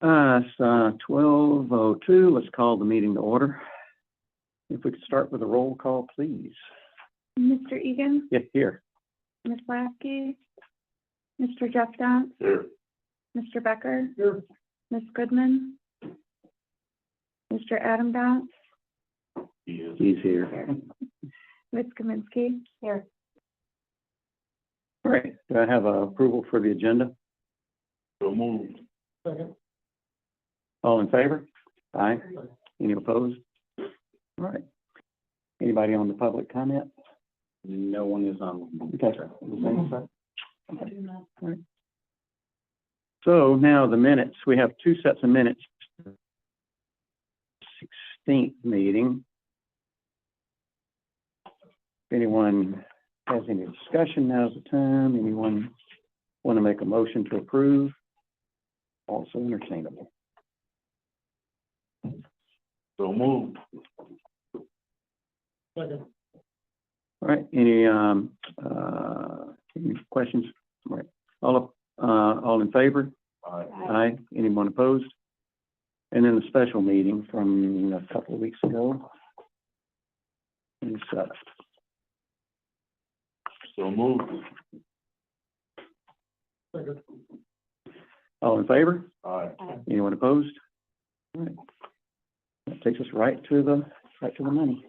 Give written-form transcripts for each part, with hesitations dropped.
It's 12:02. Let's call the meeting to order. If we could start with a roll call, please. Mr. Egan? Yeah, here. Ms. Lasky? Mr. Jeff Dance? Here. Mr. Becker? Here. Ms. Goodman? Mr. Adam Dance? He's here. Ms. Kaminsky? Here. All right. Do I have approval for the agenda? So moved. Second. All in favor? Aye. Any opposed? All right. Anybody on the public comment? No one is on. Okay. Okay. All right. So now the minutes. We have two sets of minutes. 16th meeting. If anyone has any discussion, now's the time. Anyone want to make a motion to approve? Also entertainable. So moved. All right. Any questions? All right. All in favor? Aye. Aye. Anyone opposed? And then the special meeting from a couple of weeks ago. And So moved. all in favor? Aye. Anyone opposed? All right. That takes us right to the money.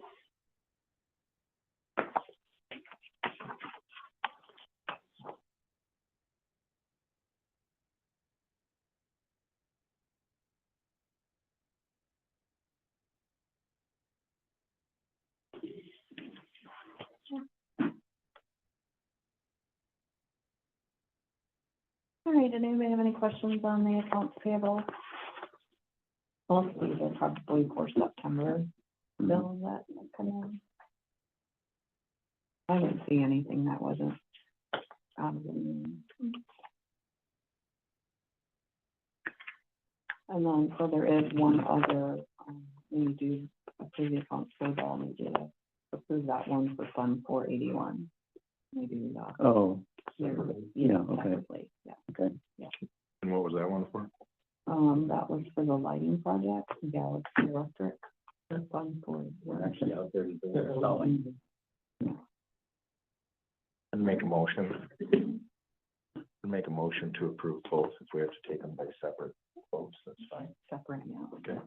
All right, did anybody have any questions on the accounts payable? Most of these are probably for September bills that come in. I didn't see anything that wasn't out of the norm. And then, so there is one other, when you do approve the accounts payable, we did approve that one for Fund 481. We do that. Oh, Yeah, okay. separately, yeah. okay. And what was that one for? That was for the lighting project, Galaxy Electric. Fund for. We're actually out there installing. And make a motion. Make a motion to approve both. If we have to take them by separate votes, that's fine. Separate, yeah. Okay.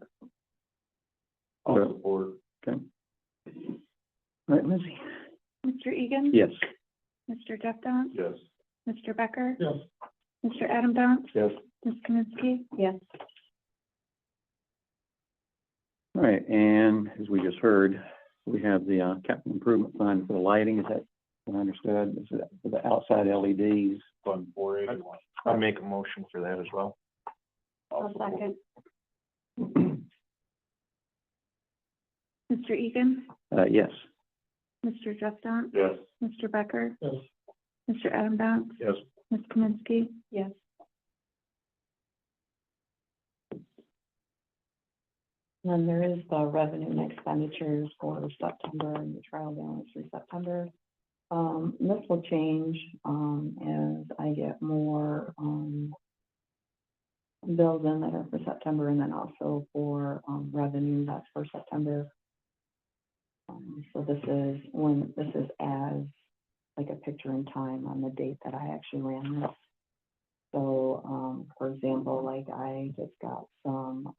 All All support. Okay. All right, Lizzie. Mr. Egan? Yes. Mr. Jeff Dance? Yes. Mr. Becker? Yes. Mr. Adam Dance? Yes. Ms. Kaminsky? Yes. All right, and as we just heard, we have the capital improvement fund for the lighting. Is that what I understood? Is it for the outside LEDs? Fund 481. I'll make a motion for that as well. I'll second. Mr. Egan? Yes. Mr. Jeff Dance? Yes. Mr. Becker? Yes. Mr. Adam Dance? Yes. Ms. Kaminsky? Yes. And there is the revenue and expenditures for September and the trial balance for September. This will change as I get more bills in that are for September, and then also for revenue that's for September. So this is as like a picture in time on the date that I actually ran this. So for example, like I just got some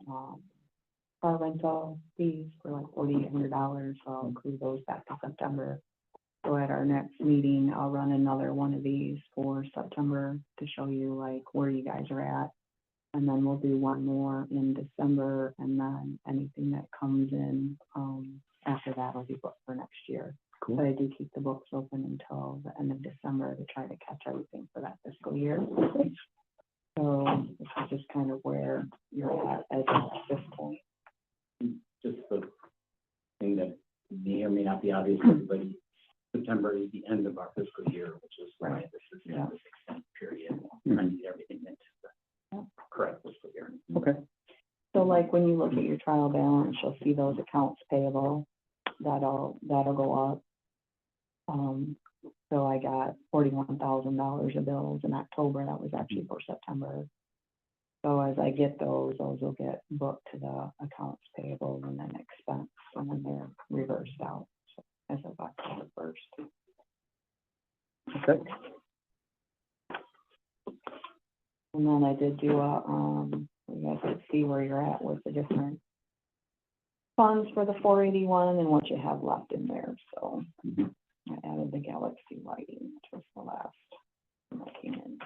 car rental fees for like $4,800, so I'll include those back to September. So at our next meeting, I'll run another one of these for September to show you like where you guys are at. And then we'll do one more in December, and then anything that comes in after that will be booked for next year. Cool. But I do keep the books open until the end of December to try to catch everything for that fiscal year. So this is just kind of where you're at at this point. Just the thing that may or may not be obvious to everybody, September is the end of our fiscal year, which is why Right. this is Yeah. this extended period, trying to get everything into the correct fiscal year. Okay. So like when you look at your trial balance, you'll see those accounts payable, that'll go up. So I got $41,000 of bills in October. That was actually for September. So as I get those will get booked to the accounts payable and then expense, and then they're reversed out as of October 1st. Okay. And then I did do you guys could see where you're at with the different funds for the 481 and what you have left in there, so. Mhm. I added the Galaxy lighting, which was the last one that came in.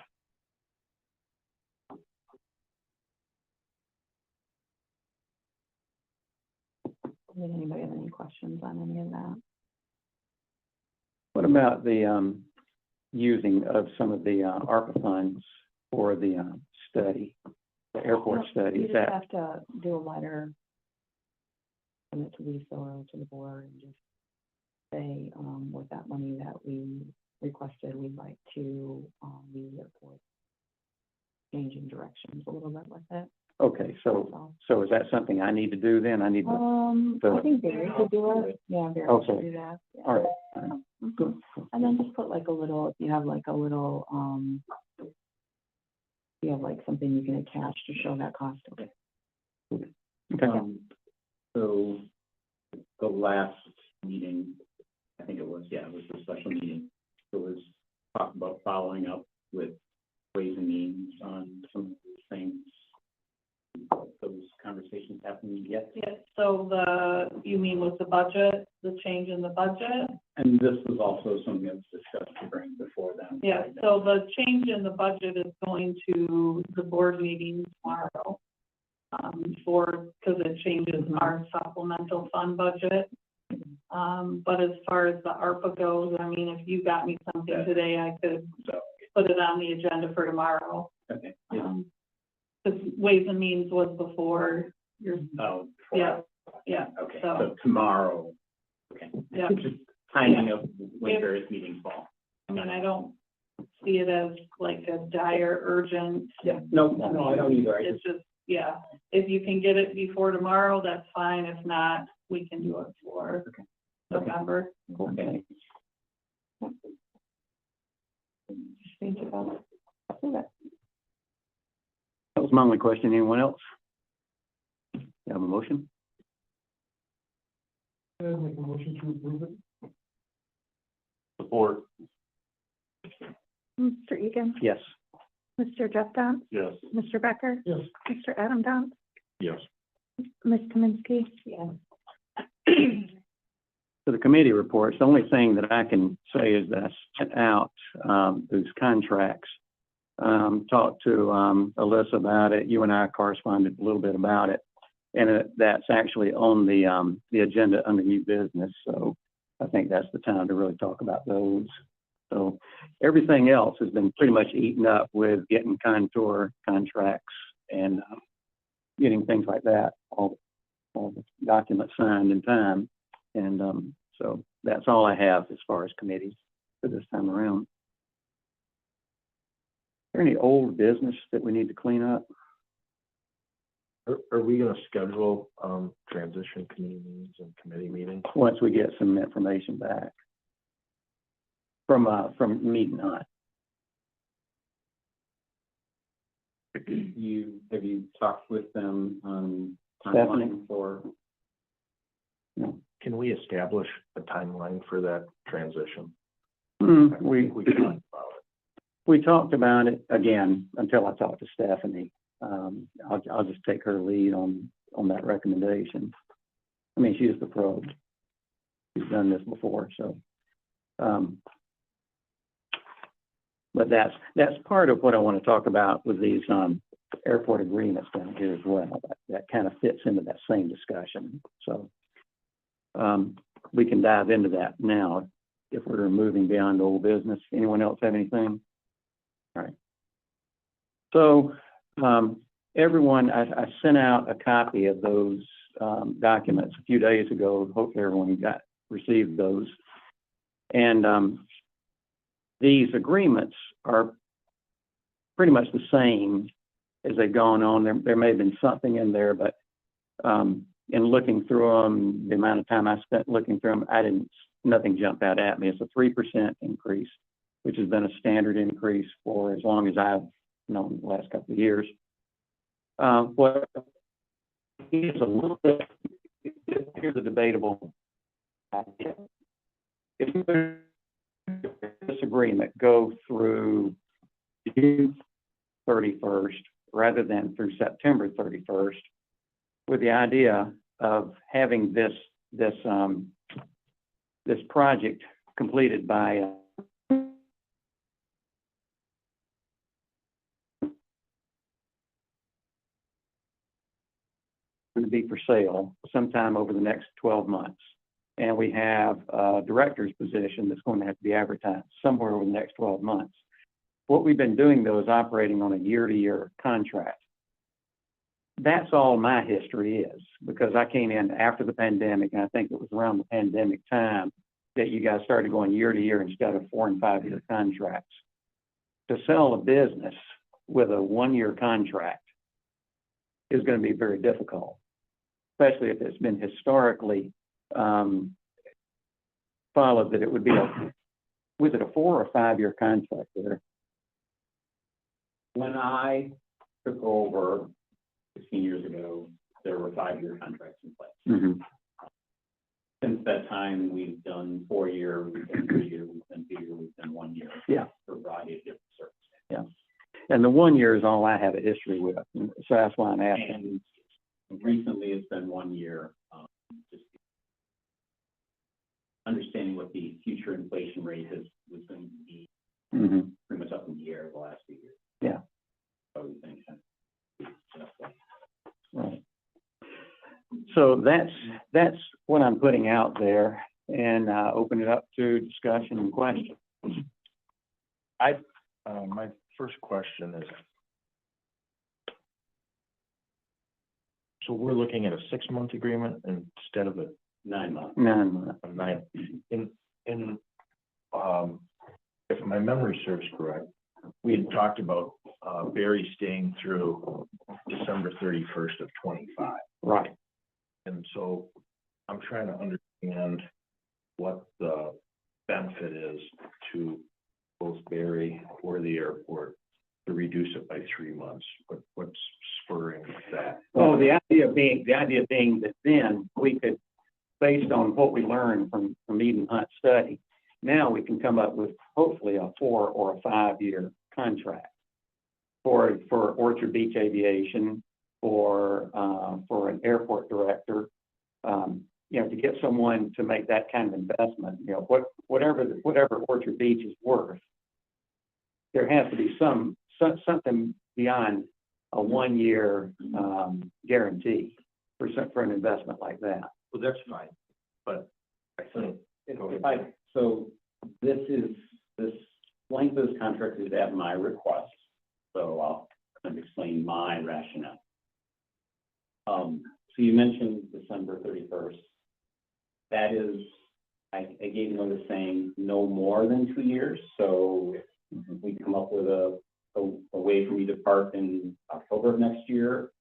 Did anybody have any questions on any of that? What about the, using of some of the, ARPA funds for the, study, the airport study? You Is just that, have to do a letter, send it to Lisa or to the board, and just say, with that money that we requested, we'd like to, use it for changing directions a little bit with it. okay, so is that something I need to do then? I need to, I think Barry could do it, yeah, Barry Okay. should do that. Yeah. all right. All right. Mhm. And then just put like a little, if you have like a little, you have like something you can attach to show that cost of it. Okay. So the last meeting, I think it was, yeah, it was the special meeting. It was talk about following up with Ways and Means on some of these things. Those conversations happening yet? Yes, so you mean with the budget, the change in the budget? And this was also something that was discussed to bring before them. Yeah, so the change in the budget is going to the board meeting tomorrow. Because it changes our supplemental fund budget. But as far as the ARPA goes, I mean, if you got me something today, I could put it on the agenda for tomorrow. Okay. Because Ways and Means was before your, Oh. yeah, yeah. Okay, So- so tomorrow. Okay. Yeah. Just timing of when various meetings fall. I mean, I don't see it as like a dire urgent. Yeah, no, I don't either. It's just, yeah, if you can get it before tomorrow, that's fine. If not, we can do it for November. Okay. Just think about it. Okay. That was my only question. Anyone else? You have a motion? Make a motion to approve it. Support. Mr. Egan, Yes. Mr. Jeff Dance, Yes. Mr. Becker, Yes. Mr. Adam Dance, Yes. Ms. Kaminsky. Yeah. So the committee reports, the only thing that I can say is that I sent out, those contracts. Talked to, Alyssa about it. You and I corresponded a little bit about it. And that's actually on the agenda under new business. So I think that's the time to really talk about those. So everything else has been pretty much eaten up with getting contour contracts and getting things like that, all the documents signed in time. And so that's all I have as far as committees for this time around. Is there any old business that we need to clean up? Are we gonna schedule, transition committee meetings and committee meetings? Once we get some information back from meeting on. Have you talked with them on Stephanie? timeline for? No. Can we establish a timeline for that transition? We We talked about it. we talked about it again until I talked to Stephanie. I'll just take her lead on that recommendation. I mean, she's the pro. She's done this before, so. But that's part of what I want to talk about with these airport agreements down here as well. That kind of fits into that same discussion. So we can dive into that now if we're moving beyond old business. Anyone else have anything? All right. So everyone, I sent out a copy of those documents a few days ago. Hopefully everyone received those. And these agreements are pretty much the same as they've gone on. There may have been something in there, but in looking through them, the amount of time I spent looking through them, nothing jumped out at me. It's a 3% increase, which has been a standard increase for as long as I've known the last couple of years. What is a little bit, here's a debatable idea. If this agreement go through June 31st rather than through September 31st, with the idea of having this project completed by to be for sale sometime over the next 12 months. And we have a director's position that's going to have to be advertised somewhere over the next 12 months. What we've been doing, though, is operating on a year-to-year contract. That's all my history is, because I came in after the pandemic, and I think it was around the pandemic time that you guys started going year-to-year instead of 4 and 5 year contracts. To sell a business with a 1-year contract is going to be very difficult, especially if it's been historically followed that it would be was it a 4 or 5 year contract there? When I took over 16 years ago, there were 5-year contracts in place. Mm-hmm. Since that time, we've done 4-year, we've done 3-year, we've done 2-year, we've done 1 year. Yeah. For a variety of different services. Yeah. And the 1 year is all I have a history with. So that's why I'm asking. And recently it's been 1 year, just understanding what the future inflation rate was going to be Mm-hmm. pretty much up in the air the last few years. Yeah. So we think Right. So that's what I'm putting out there, and open it up to discussion and questions. My first question is, so we're looking at a 6-month agreement instead of a 9 months. 9 months. 9. If my memory serves correct, we had talked about Barry staying through December 31st of 25. Right. And so I'm trying to understand what the benefit is to both Barry or the airport to reduce it by 3 months. What's spurring that? Well, the idea being that then we could, based on what we learned from Eden Hunt study, now we can come up with hopefully a 4 or a 5 year contract for Orchard Beach Aviation, for an airport director, to get someone to make that kind of investment. Whatever Orchard Beach is worth, there has to be something beyond a 1 year guarantee for an investment like that. Well, that's fine, but I think. So this length of this contract is at my request, so I'll kind of explain my rationale. So you mentioned December 31st. That is, I gave notice saying no more than 2 years, so if we come up with a way for me to depart in October of next year,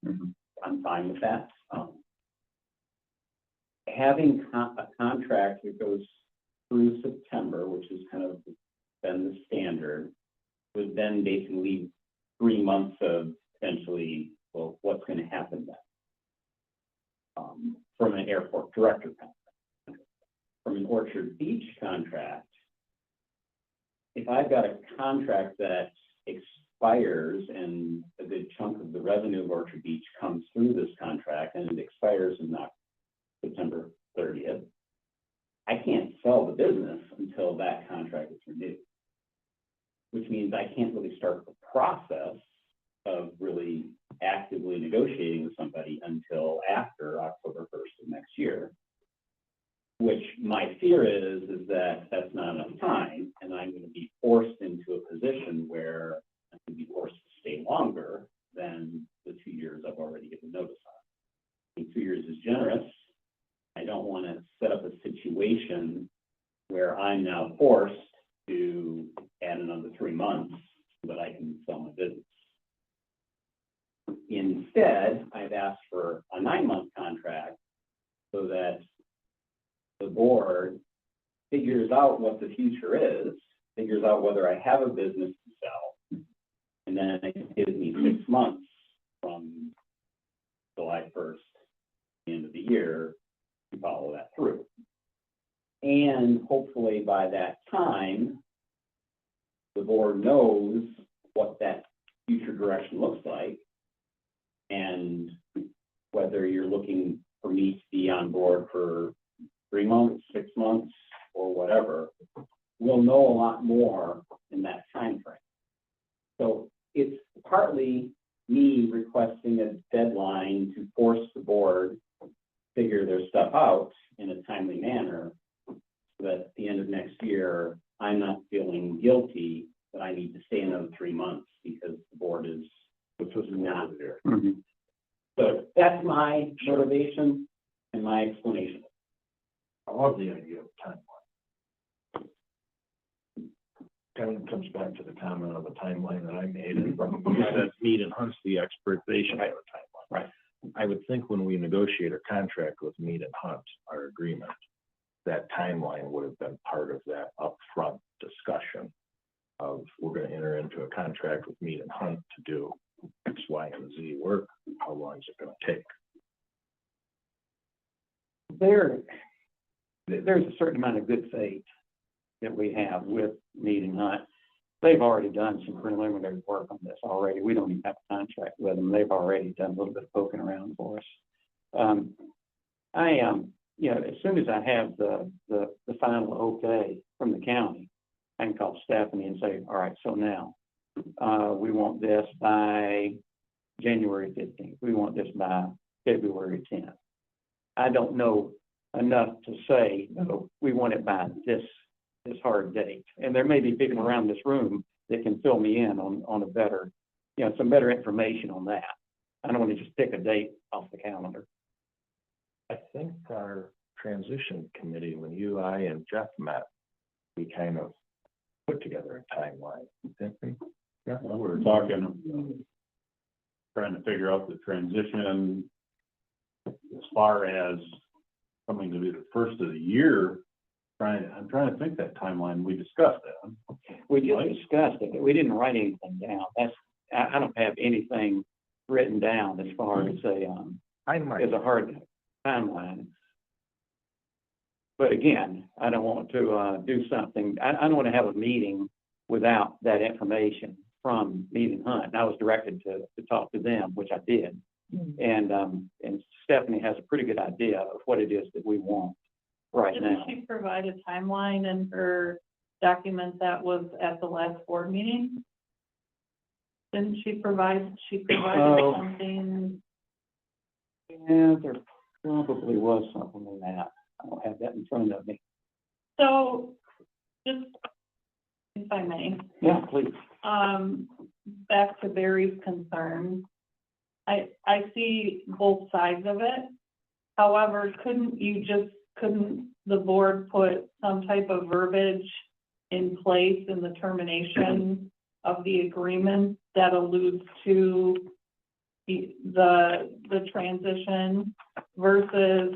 I'm fine with that. Having a contract that goes through September, which has kind of been the standard, would then basically leave 3 months of potentially, well, what's going to happen then? From an airport director contract. From an Orchard Beach contract, if I've got a contract that expires and a good chunk of the revenue of Orchard Beach comes through this contract and it expires in September 30th, I can't sell the business until that contract is renewed, which means I can't really start the process of really actively negotiating with somebody until after October 1st of next year, which my fear is that that's not enough time, and I'm going to be forced into a position where I'm going to be forced to stay longer than the 2 years I've already given notice on. I think 2 years is generous. I don't want to set up a situation where I'm now forced to add another 3 months so that I can sell my business. Instead, I've asked for a 9-month contract so that the board figures out what the future is, figures out whether I have a business to sell, and then it gives me 6 months from July 1st, the end of the year, to follow that through. And hopefully by that time, the board knows what that future direction looks like. And whether you're looking for me to be on board for 3 months, 6 months, or whatever, we'll know a lot more in that time frame. So it's partly me requesting a deadline to force the board to figure their stuff out in a timely manner, so that at the end of next year, I'm not feeling guilty that I need to stay another 3 months because the board is not there. Mhm. So that's my motivation and my explanation. I love the idea of timeline. Kind of comes back to the comment on the timeline that I made, and you said Mead and Hunt's the expiration of the timeline. Right. I would think when we negotiate a contract with Mead and Hunt, our agreement, that timeline would have been part of that upfront discussion of, we're gonna enter into a contract with Mead and Hunt to do X, Y, and Z work, how long is it gonna take? There's a certain amount of good faith that we have with Mead and Hunt. They've already done some preliminary work on this already. We don't even have a contract with them. They've already done a little bit of poking around for us. You know, as soon as I have the final okay from the county, I can call Stephanie and say, all right, so now, we want this by January 15th. We want this by February 10th. I don't know enough to say, no, we want it by this hard date. And there may be people around this room that can fill me in on a better, you know, some better information on that. I don't want to just pick a date off the calendar. I think our transition committee, when you, I, and Jeff met, we kind of put together a timeline, didn't we? Yeah, we were talking, trying to figure out the transition as far as coming to be the first of the year. I'm trying to think that timeline, we discussed that. We just discussed it, but we didn't write anything down. I don't have anything written down as far as I might. as a hard timeline. But again, I don't want to do something, I don't want to have a meeting without that information from Mead and Hunt. And I was directed to talk to them, which I did. And Stephanie has a pretty good idea of what it is that we want right Didn't now. she provide a timeline in her document that was at the last board meeting? Didn't she provided Oh. something? Yeah, there probably was something in that. I don't have that in front of me. So, just, if I may, Yeah, please. back to Barry's concern. I see both sides of it. However, couldn't the board put some type of verbiage in place in the termination of the agreement that alludes to the transition versus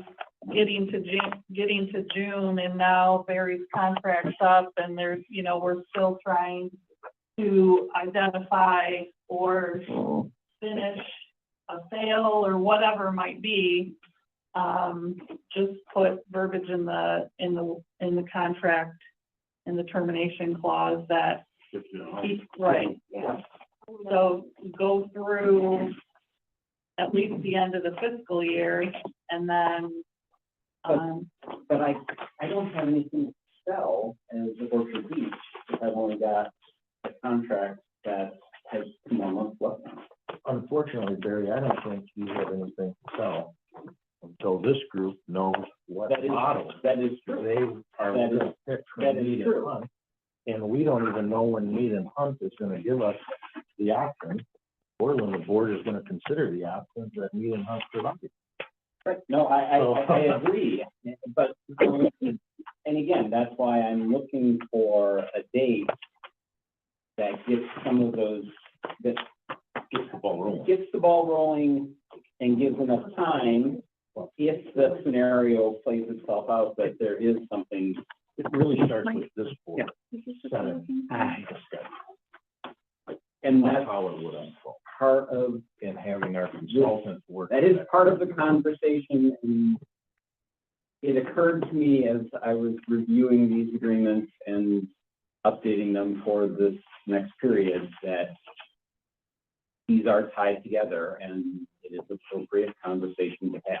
getting to June and now Barry's contract's up and there's, you know, we're still trying to identify or finish a sale or whatever it might be. Just put verbiage in the contract, in the termination clause that, right, yeah. So go through at least the end of the fiscal year and then, But I don't have anything to sell as a Orchard Beach, if I've only got a contract that has 2 more months left on it. Unfortunately, Barry, I don't think you have anything to sell until this group knows what That is- model That is true. they are That is- gonna pick that from is Mead true. and Hunt. And we don't even know when Mead and Hunt is gonna give us the option, or when the board is gonna consider the options that Mead and Hunt provide. Right, no, I agree, but, and again, that's why I'm looking for a date that gets some of those, that Get the ball rolling. gets the ball rolling and gives enough time, if the scenario plays itself out, that there is something. It really starts with this board. And That's that's how it would unfold. part of in having our consultant work. That is part of the conversation, and it occurred to me as I was reviewing these agreements and updating them for this next period that these are tied together and it is appropriate conversation to have.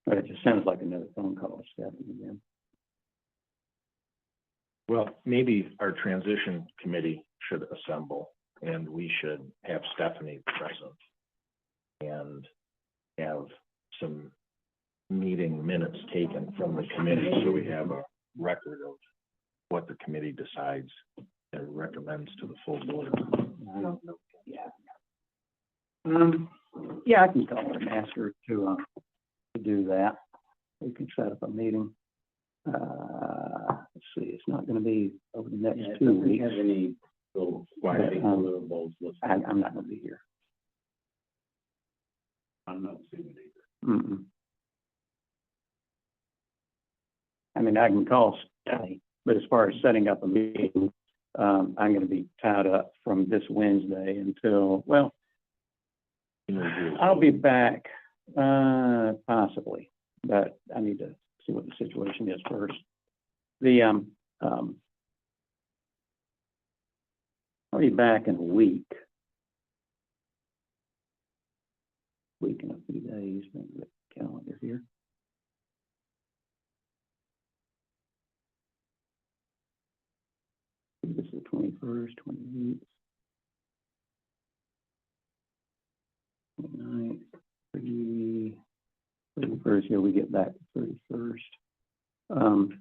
But it just sounds like another phone call, Stephanie, again. Well, maybe our transition committee should assemble and we should have Stephanie present and have some meeting minutes taken from the committee, so we have a record of what the committee decides and recommends to the full board. Yeah, I can call her and ask her to do that. We can set up a meeting. Let's see, it's not gonna be over the next Yeah, it 2 doesn't weeks. have any little specific deliverables listed. I'm not gonna be here. I'm not seeing it either. Mm-mm. I mean, I can call Stephanie, but as far as setting up a meeting, I'm gonna be tied up from this Wednesday until, well, I'll be back, possibly, but I need to see what the situation is first. I'll be back in a week. Week and a few days, maybe the calendar here. This is the 21st, 28th. 29th, 31st, yeah, we get back to 31st.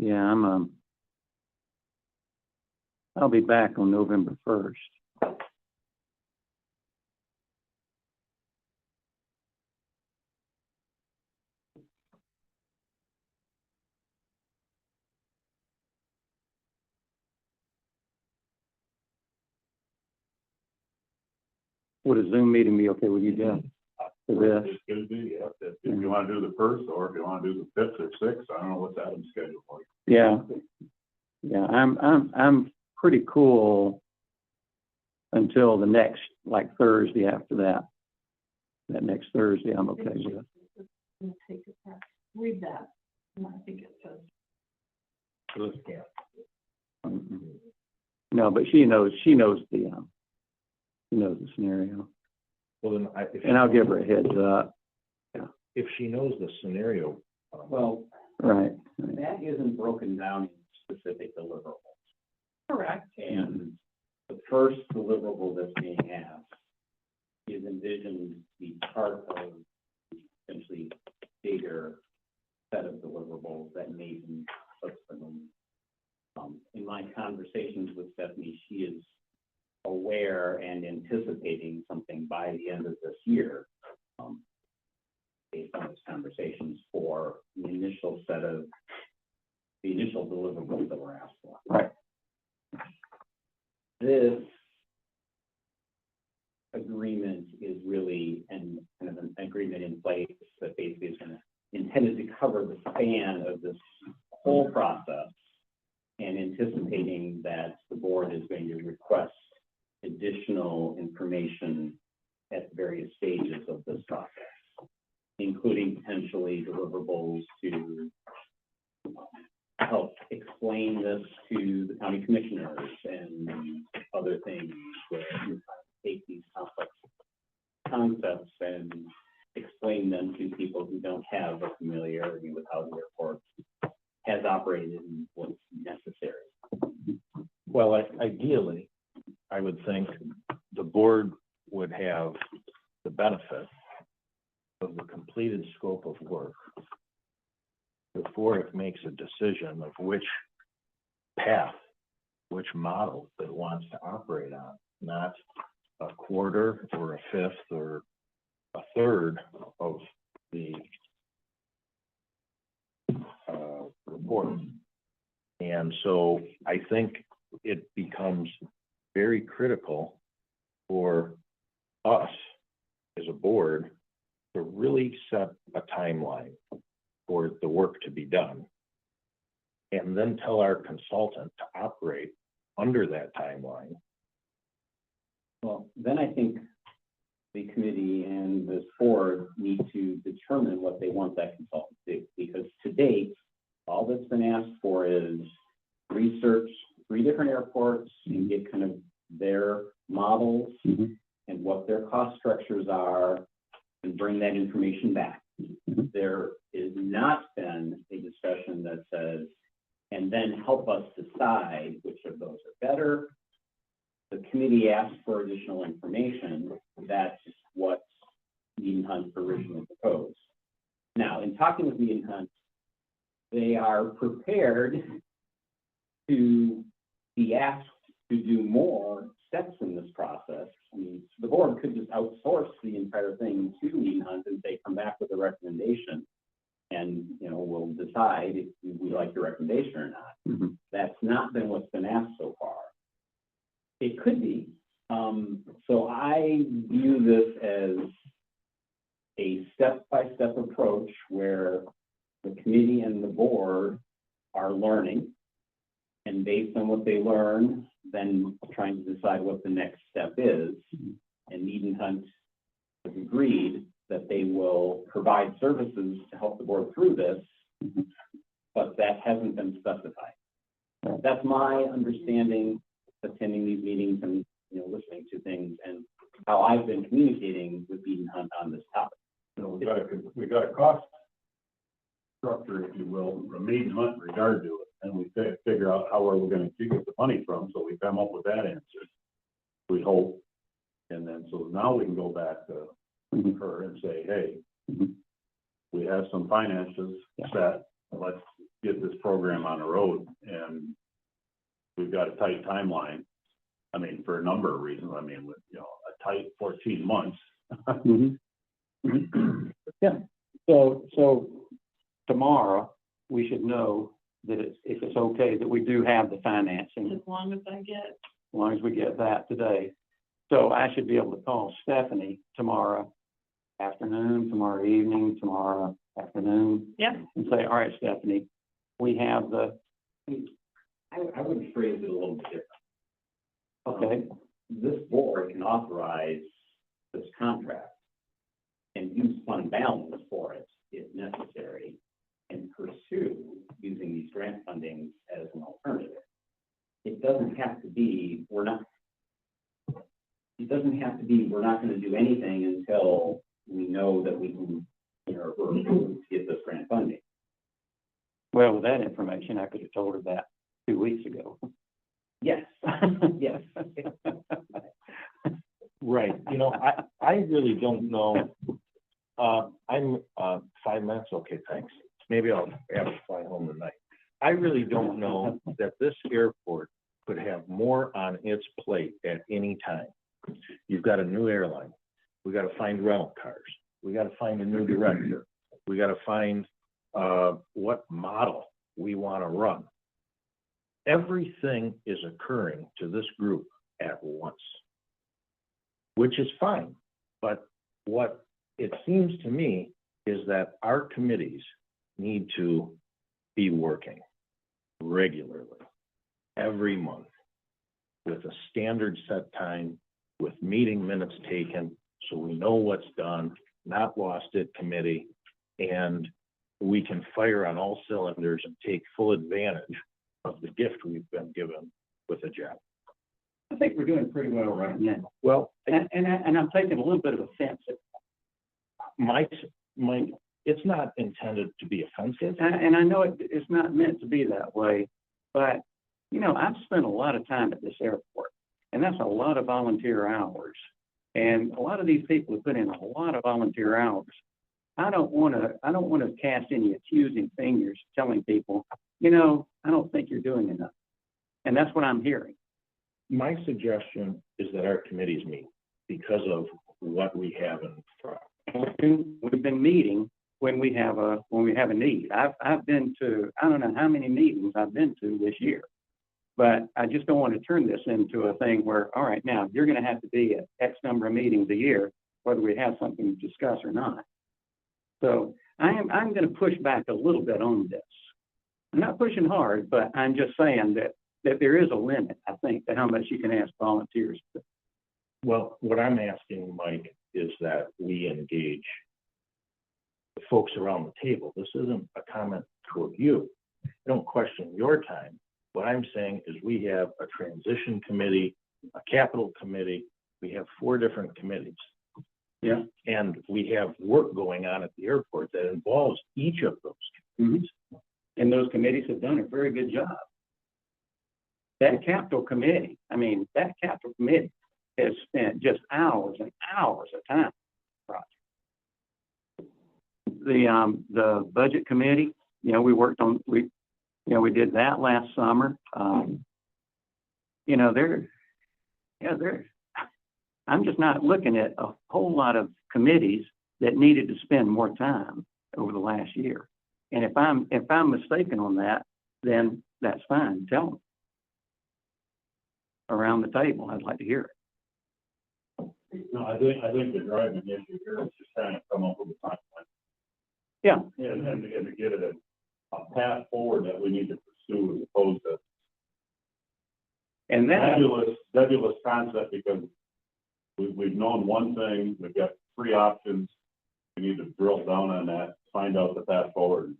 Yeah, I'll be back on November 1st. Would a Zoom meeting be okay with you, Jeff? For this? It could be, yeah, if you wanna do the first, or if you wanna do the 5th or 6th, I don't know what's Adam's schedule for. Yeah. Yeah, I'm pretty cool until the next, like Thursday after that. That next Thursday, I'm okay with. Take it back. Read that. And I think it says. Yeah. Mhm. No, but she knows the scenario, Well, then and I'll give her a heads up. if she knows the scenario, Well, Right. that isn't broken down in specific deliverables. Correct. And the first deliverable that's being asked is envisioned to be part of essentially bigger set of deliverables that may be subsequently. In my conversations with Stephanie, she is aware and anticipating something by the end of this year, based on those conversations for the initial deliverables that were asked for. Right. This agreement is really kind of an agreement in place that basically is intended to cover the span of this whole process and anticipating that the board is going to request additional information at various stages of this process, including potentially deliverables to help explain this to the county commissioners and other things where you take these complex concepts and explain them to people who don't have a familiarity with how the airport has operated and what's necessary. well, ideally, I would think the board would have the benefit of the completed scope of work before it makes a decision of which path, which model it wants to operate on, not a quarter or a fifth or a third of the report. And so I think it becomes very critical for us as a board to really set a timeline for the work to be done. And then tell our consultant to operate under that timeline. Well, then I think the committee and this board need to determine what they want that consultant to do. Because to date, all that's been asked for is research 3 different airports and get kind of their models Mhm. and what their cost structures are and bring that information back. Mhm. There has not been a discussion that says, and then help us decide which of those are better. The committee asked for additional information. That's what Mead and Hunt originally proposed. Now, in talking with Mead and Hunt, they are prepared to be asked to do more steps in this process. I mean, the board could just outsource the entire thing to Mead and Hunt and say, come back with a recommendation. And, you know, we'll decide if we like your recommendation or not. Mhm. That's not been what's been asked so far. It could be. So I view this as a step-by-step approach where the committee and the board are learning. And based on what they learn, then trying to decide what the next step is. And Mead and Hunt has agreed that they will provide services to help the board through this, but that hasn't been specified. That's my understanding, attending these meetings and, you know, listening to things and how I've been communicating with Mead and Hunt on this topic. So we got a cost structure, if you will, from Mead and Hunt in regard to it, and we figure out how are we gonna get the money from, so we come up with that answer. We hope, and then, so now we can go back to Mhm. her and say, hey, Mhm. we have some finances set, let's get this program on the road, and we've got a tight timeline. I mean, for a number of reasons, I mean, with, you know, a tight 14 months. Mhm. Mhm. Yeah, so tomorrow, we should know that if it's okay that we do have the financing, As long as I get, as long as we get that today. So I should be able to call Stephanie tomorrow afternoon, tomorrow evening, tomorrow afternoon, yeah, and say, all right, Stephanie, we have the, I would phrase it a little bit different. okay, This board can authorize this contract and use fund balance for it if necessary and pursue using these grant fundings as an alternative. It doesn't have to be, we're not going to do anything until we know that we can, you know, we're approved to get this grant funding. well, with that information, I could have told her that 2 weeks ago. Yes, yes. Right, you know, I really don't know. I'm 5 minutes, okay, thanks. Maybe I'll have to fly home tonight. I really don't know that this airport could have more on its plate at any time. You've got a new airline. We got to find rental cars. We got to find a new director. We got to find what model we want to run. Everything is occurring to this group at once, which is fine. But what it seems to me is that our committees need to be working regularly, every month, with a standard set time, with meeting minutes taken, so we know what's done, not lost at committee, and we can fire on all cylinders and take full advantage of the gift we've been given with a job. I think we're doing pretty well right now. Well, And I'm taking a little bit of offense at my, it's not intended to be offensive. And I know it's not meant to be that way, but, you know, I've spent a lot of time at this airport, and that's a lot of volunteer hours. And a lot of these people have put in a lot of volunteer hours. I don't want to cast any accusing fingers telling people, you know, I don't think you're doing enough. And that's what I'm hearing. My suggestion is that our committees meet because of what we have in front. We've been meeting when we have a need. I've been to, I don't know how many meetings I've been to this year, but I just don't want to turn this into a thing where, all right, now you're going to have to be at X number of meetings a year, whether we have something to discuss or not. So I'm gonna push back a little bit on this. I'm not pushing hard, but I'm just saying that there is a limit, I think, to how much you can ask volunteers. Well, what I'm asking, Mike, is that we engage the folks around the table. This isn't a comment toward you. I don't question your time. What I'm saying is we have a transition committee, a capital committee. We have 4 different committees. Yeah. And we have work going on at the airport that involves each of those committees. And those committees have done a very good job. That capital committee has spent just hours and hours of time. The budget committee, we worked on, we did that last summer. I'm just not looking at a whole lot of committees that needed to spend more time over the last year. And if I'm mistaken on that, then that's fine. Tell me. Around the table, I'd like to hear it. No, I think the driving issue here is just trying to come up with a timeline. Yeah. And to get it a path forward that we need to pursue as opposed to And that, nebulous concept, because we've known one thing, we've got 3 options. We need to drill down on that, find out the path forward,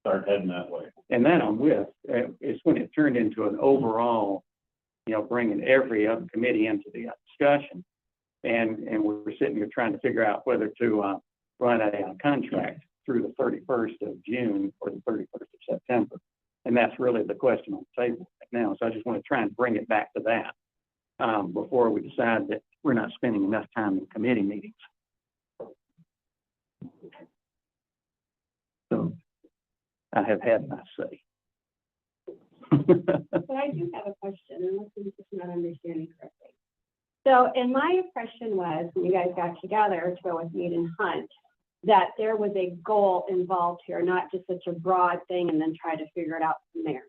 start heading that way. and that I'm with. It's when it turned into an overall, bringing every other committee into the discussion. And we're sitting here trying to figure out whether to run a contract through the 31st of June or the 31st of September. And that's really the question on the table right now. So I just want to try and bring it back to that before we decide that we're not spending enough time in committee meetings. So I have had my say. But I do have a question, unless I'm just not understanding correctly. So, and my impression was, when you guys got together to go with Mead and Hunt, that there was a goal involved here, not just such a broad thing and then try to figure it out from there.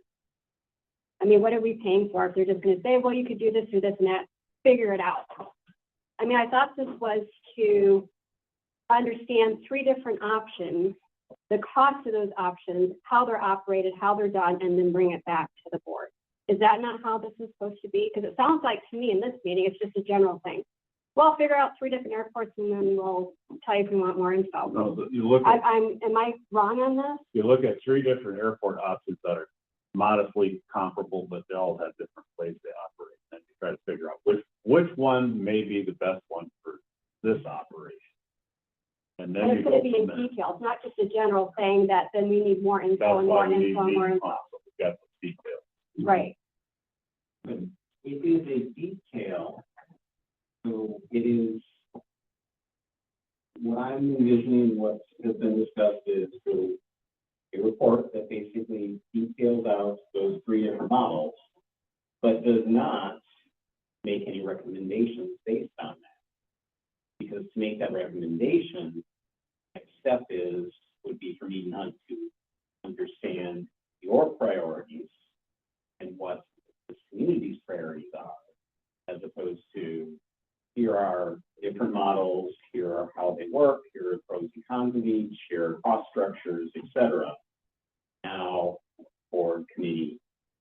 I mean, what are we paying for if they're just going to say, well, you could do this and that, figure it out? I mean, I thought this was to understand 3 different options, the cost of those options, how they're operated, how they're done, and then bring it back to the board. Is that not how this is supposed to be? Because it sounds like to me in this meeting, it's just a general thing. Well, figure out 3 different airports and then we'll tell you if we want more info. No, you look at, Am I wrong on this? you look at 3 different airport options that are modestly comparable, but they all have different ways they operate. And you try to figure out which one may be the best one for this operation. And then And you it's go going to be from in there. detail. It's not just a general thing that then we need more info That's and why more we need info and more meetings, info. so we've got the details. Right. But it is a detail, so it is, what I'm envisioning, what has been discussed is so a report that basically details out those 3 different models, but does not make any recommendations based on that. Because to make that recommendation, next step would be for Mead and Hunt to understand your priorities and what the community's priorities are, as opposed to here are different models, here are how they work, here are pros and cons of each, here are cost structures, et cetera. Now, board committee,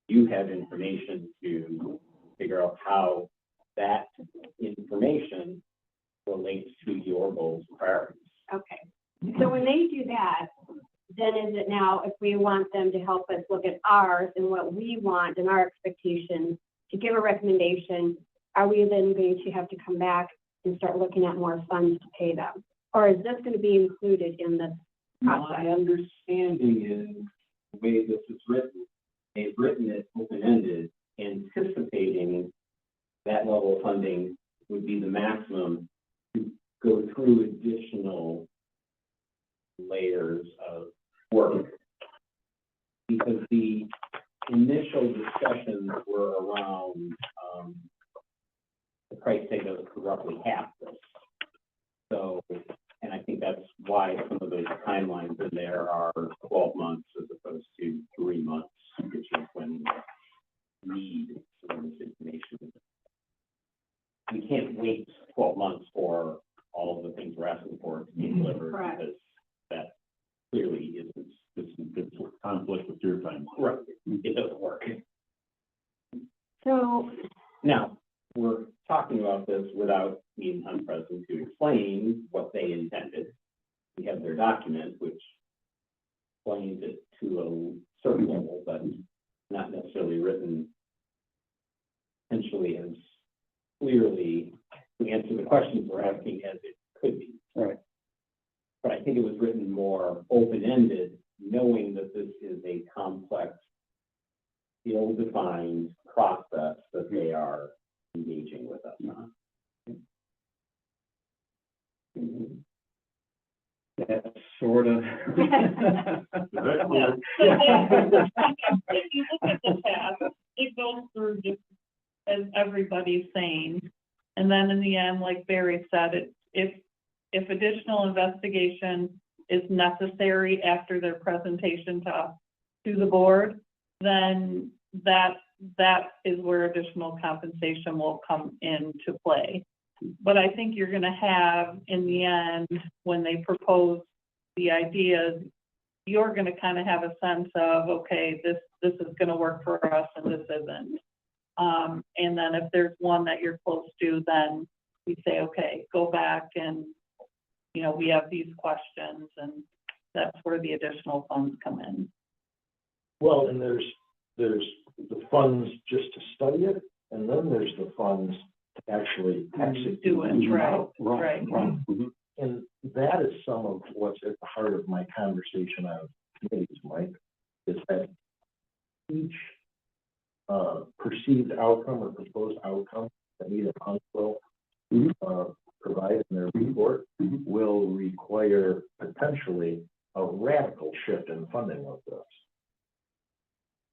you have information to figure out how that information relates to your goals and priorities. Okay. So when they do that, then is it now, if we want them to help us look at ours and what we want and our expectations to give a recommendation, are we then going to have to come back and start looking at more funds to pay them? Or is this going to be included in this process? My understanding is the way this is written, they've written it open-ended, anticipating that level of funding would be the maximum to go through additional layers of work. Because the initial discussions were around the price tag of roughly half this. So, and I think that's why some of those timelines in there are 12 months as opposed to 3 months, which is when we need some of this information. We can't wait 12 months for all of the things we're asking for to be delivered. Correct. Because it's conflict with your time. Right, it doesn't work. So, Now, we're talking about this without being present to explain what they intended. We have their document, which explains it to a certain level, but not necessarily written essentially as clearly to answer the questions we're asking as it could be. Right. But I think it was written more open-ended, knowing that this is a complex, ill-defined process that they are engaging with us on. That's sort of. Yeah. So if you look at the tab, it goes through just as everybody's saying. And then in the end, like Barry said, if additional investigation is necessary after their presentation to the board, then that is where additional compensation will come into play. But I think you're gonna have, in the end, when they propose the ideas, you're gonna kind of have a sense of, okay, this is gonna work for us and this isn't. And then if there's one that you're close to, then we say, okay, go back and, we have these questions, and that's where the additional funds come in. Well, and there's the funds just to study it, and then there's the funds to actually execute. Do it, right, right. Mhm. And that is some of what's at the heart of my conversation on committees, Mike, is that each perceived outcome or proposed outcome that either council provide in their report will require potentially a radical shift in funding of this.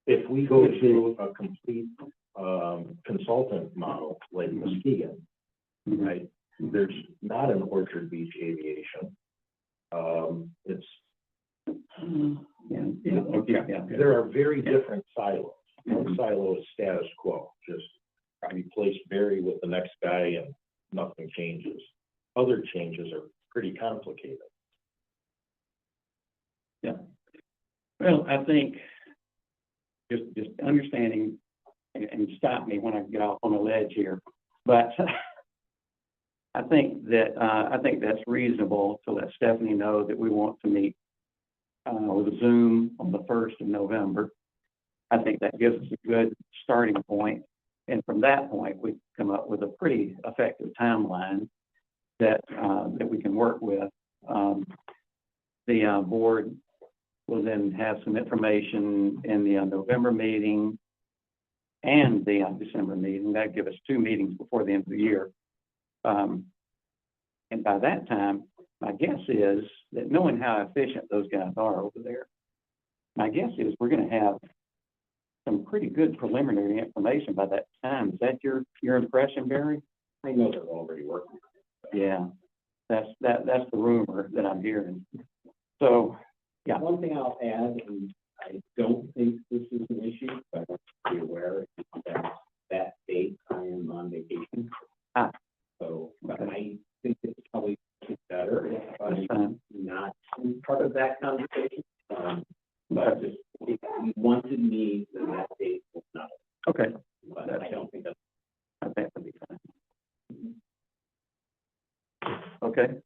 If we go to a complete consultant model like Muskegon, right? There's not an Orchard Beach Aviation. There are very different silos. One silo is status quo, just replace Barry with the next guy and nothing changes. Other changes are pretty complicated. Yeah. Well, I think just understanding, and stop me when I get off on a ledge here, but I think that's reasonable to let Stephanie know that we want to meet with Zoom on the 1st of November. I think that gives us a good starting point. And from that point, we come up with a pretty effective timeline that we can work with. The board will then have some information in the November meeting and the December meeting. That gives us 2 meetings before the end of the year. And by that time, my guess is that, knowing how efficient those guys are over there, my guess is we're going to have some pretty good preliminary information by that time. Is that your impression, Barry? I know they're already working. Yeah, that's the rumor that I'm hearing. So, yeah. One thing I'll add, and I don't think this is an issue, but I want to be aware that date I am on vacation. So, but I think it's probably better if I'm not part of that conversation. But just if you wanted me, then that date was not. Okay. But I don't think that's. I think that'll be fine. Okay.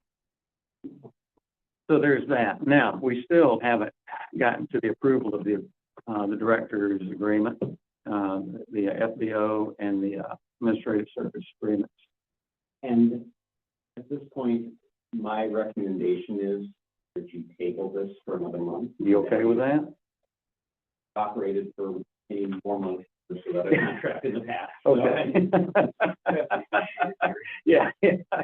So there's that. Now, we still haven't gotten to the approval of the director's agreement, the FBO and the administrative service agreements. And at this point, my recommendation is that you table this for another month. You okay with that? Operated for any more months with other contract in the past. Okay. Yeah,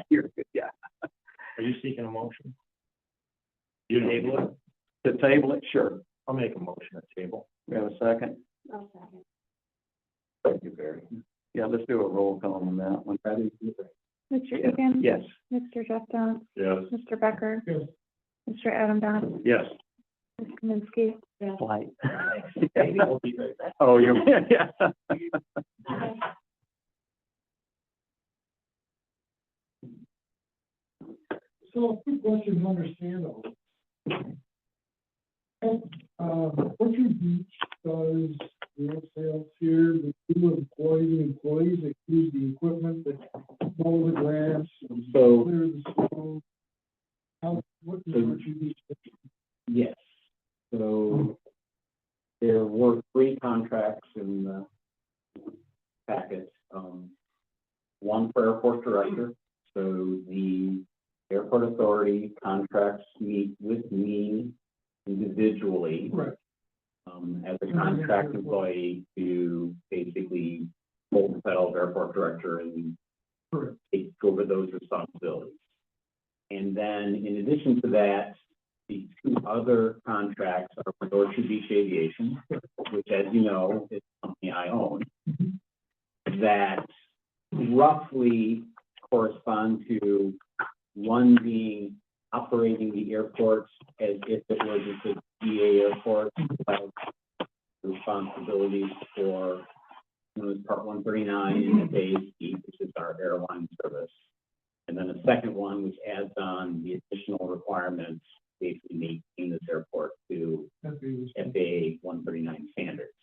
you're good, yeah. Are you seeking a motion? You table it? To table it, sure. I'll make a motion at table. We have a second? I'll second. Thank you, Barry. Yeah, let's do a roll call on that one. Mr. Egan? Yes. Mr. Jeff Downs? Yes. Mr. Becker? Yes. Mr. Adam Downs? Yes. Ms. Kaminsky? Flight. Maybe we'll be right back. Oh, you're, yeah. So, quick question to understand, Orchard Beach does real sales here, the two employees that use the equipment that mow the grass and So, clear the snow. What does Orchard Beach do? yes, so there were 3 contracts in the packet. One for airport director, so the airport authority contracts meet with me individually. Right. As a contract employee to basically hold the title of airport director and Correct. take over those responsibilities. And then in addition to that, the 2 other contracts are with Orchard Beach Aviation, which, as you know, is a company I own, that roughly correspond to one being operating the airport as if it was just a DA airport, without responsibilities for, Part 139 and FAA, which is our airline service. And then a second one, which adds on the additional requirements, basically maintain this airport to FAA 139 standards.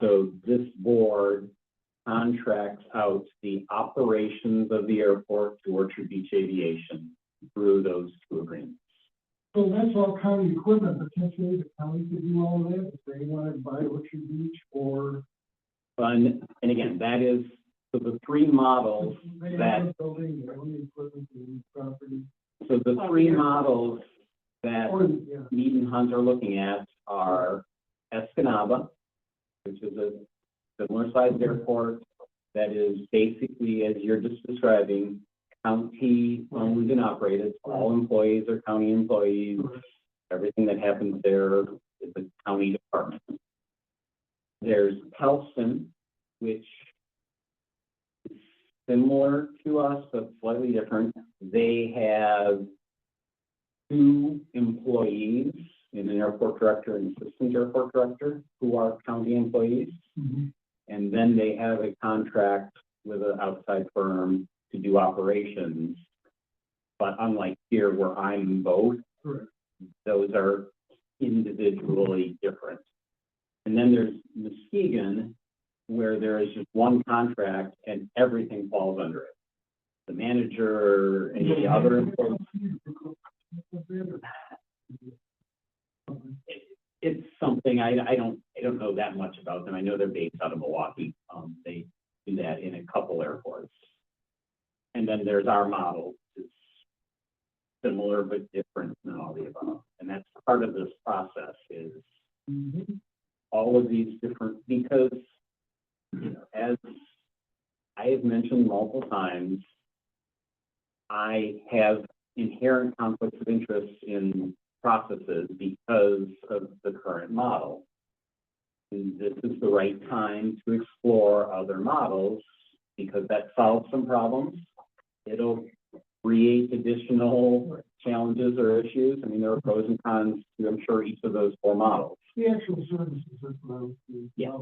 So this board contracts out the operations of the airport to Orchard Beach Aviation through those 2 agreements. So that's all county equipment, potentially the county could do all of that if they wanted to buy Orchard Beach or. And again, that is, so the 3 models They that, have a building, their own equipment, their own property. so the 3 models that Or, yeah, Mead and Hunt are looking at are Escanaba, which is a similar sized airport that is basically, as you're just describing, county owned and operated. All employees are county employees. Everything that happens there is a county department. There's Pelston, which is similar to us, but slightly different. They have 2 employees, an airport director and assistant airport director, who are county employees. Mhm. And then they have a contract with an outside firm to do operations. But unlike here where I'm both, correct. those are individually different. And then there's Muskegon, where there is just one contract and everything falls under it. The manager, any other employees. It's something I don't know that much about them. I know they're based out of Milwaukee. They do that in a couple airports. And then there's our model. It's similar but different than all the above. And that's part of this process is all of these different, because, as I have mentioned multiple times, I have inherent conflicts of interest in processes because of the current model. And this is the right time to explore other models because that solves some problems. It'll create additional challenges or issues. I mean, there are pros and cons to, I'm sure, each of those 4 models. The actual services, that's what I was. Yeah.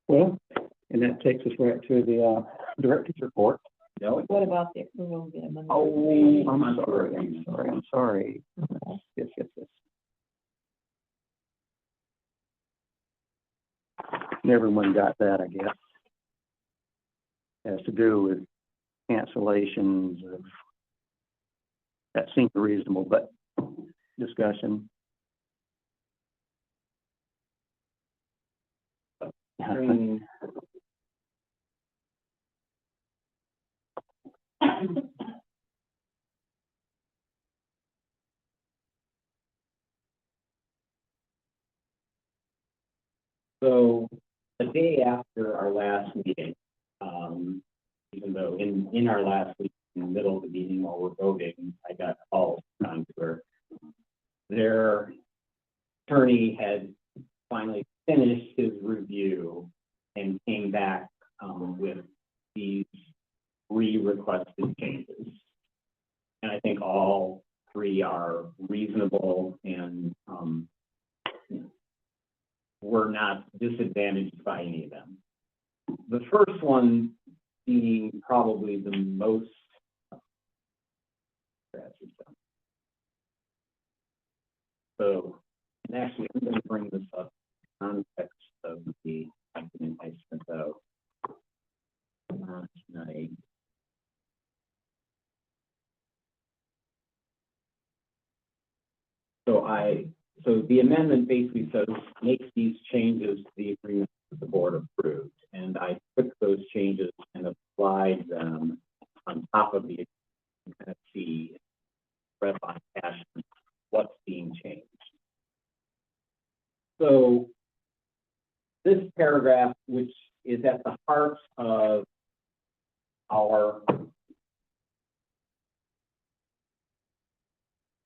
Well, and that takes us right to the, director's report. What about the approval of the amendment? Oh, I'm sorry. Yes. Everyone got that, I guess. Has to do with cancellations of, that seems reasonable, but discussion. So the day after our last meeting, even though in our last week, in the middle of the meeting while we're voting, I got calls on where their attorney had finally finished his review and came back with these 3 requested changes. And I think all 3 are reasonable and we're not disadvantaged by any of them. The first one being probably the most is done. So, and actually, I'm going to bring this up in context of the document I sent out last night. So the amendment basically says, makes these changes to the agreement that the board approved. And I took those changes and applied them on top of the, kind of see, red line hash, what's being changed. So this paragraph, which is at the heart of our,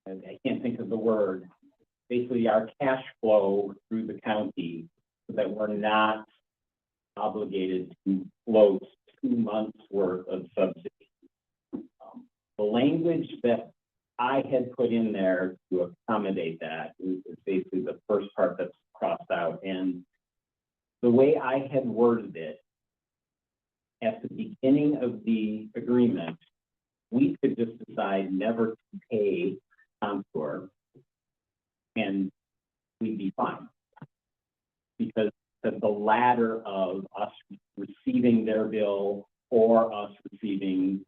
I can't think of the word, basically our cash flow through the county, so that we're not obligated to float 2 months worth of subsidy. The language that I had put in there to accommodate that is basically the first part that's crossed out. And the way I had worded it, at the beginning of the agreement, we could just decide never to pay Contour, and we'd be fine. Because the ladder of us receiving their bill or us receiving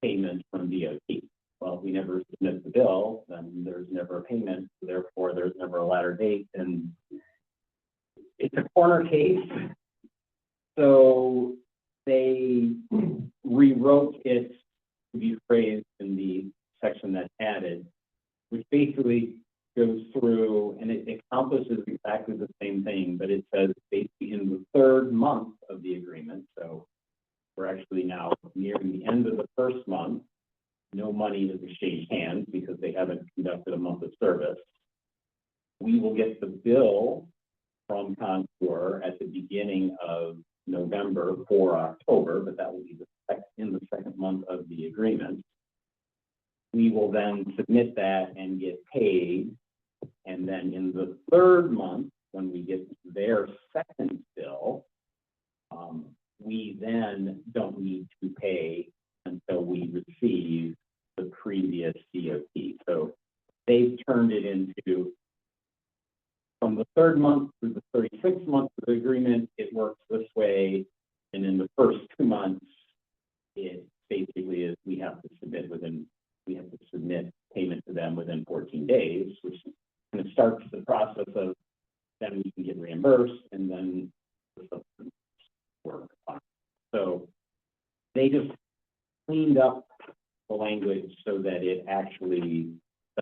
payment from DOT. Well, if we never submit the bill, then there's never a payment, therefore there's never a latter date, and it's a corner case. So they rewrote it to be phrased in the section that's added, which basically goes through and it accomplishes exactly the same thing, but it says basically in the 3rd month of the agreement. So we're actually now nearing the end of the 1st month. No money has exchanged hands because they haven't conducted a month of service. We will get the bill from Contour at the beginning of November for October, but that will be in the 2nd month of the agreement. We will then submit that and get paid. And then in the 3rd month, when we get their 2nd bill, we then don't need to pay until we receive the previous DOT. So they've turned it into, from the 3rd month through the 36th month of the agreement, it works this way. And in the first 2 months, it basically is we have to submit payment to them within 14 days, which kind of starts the process of then we can get reimbursed and then the subsequent work. So they just cleaned up the language so that it actually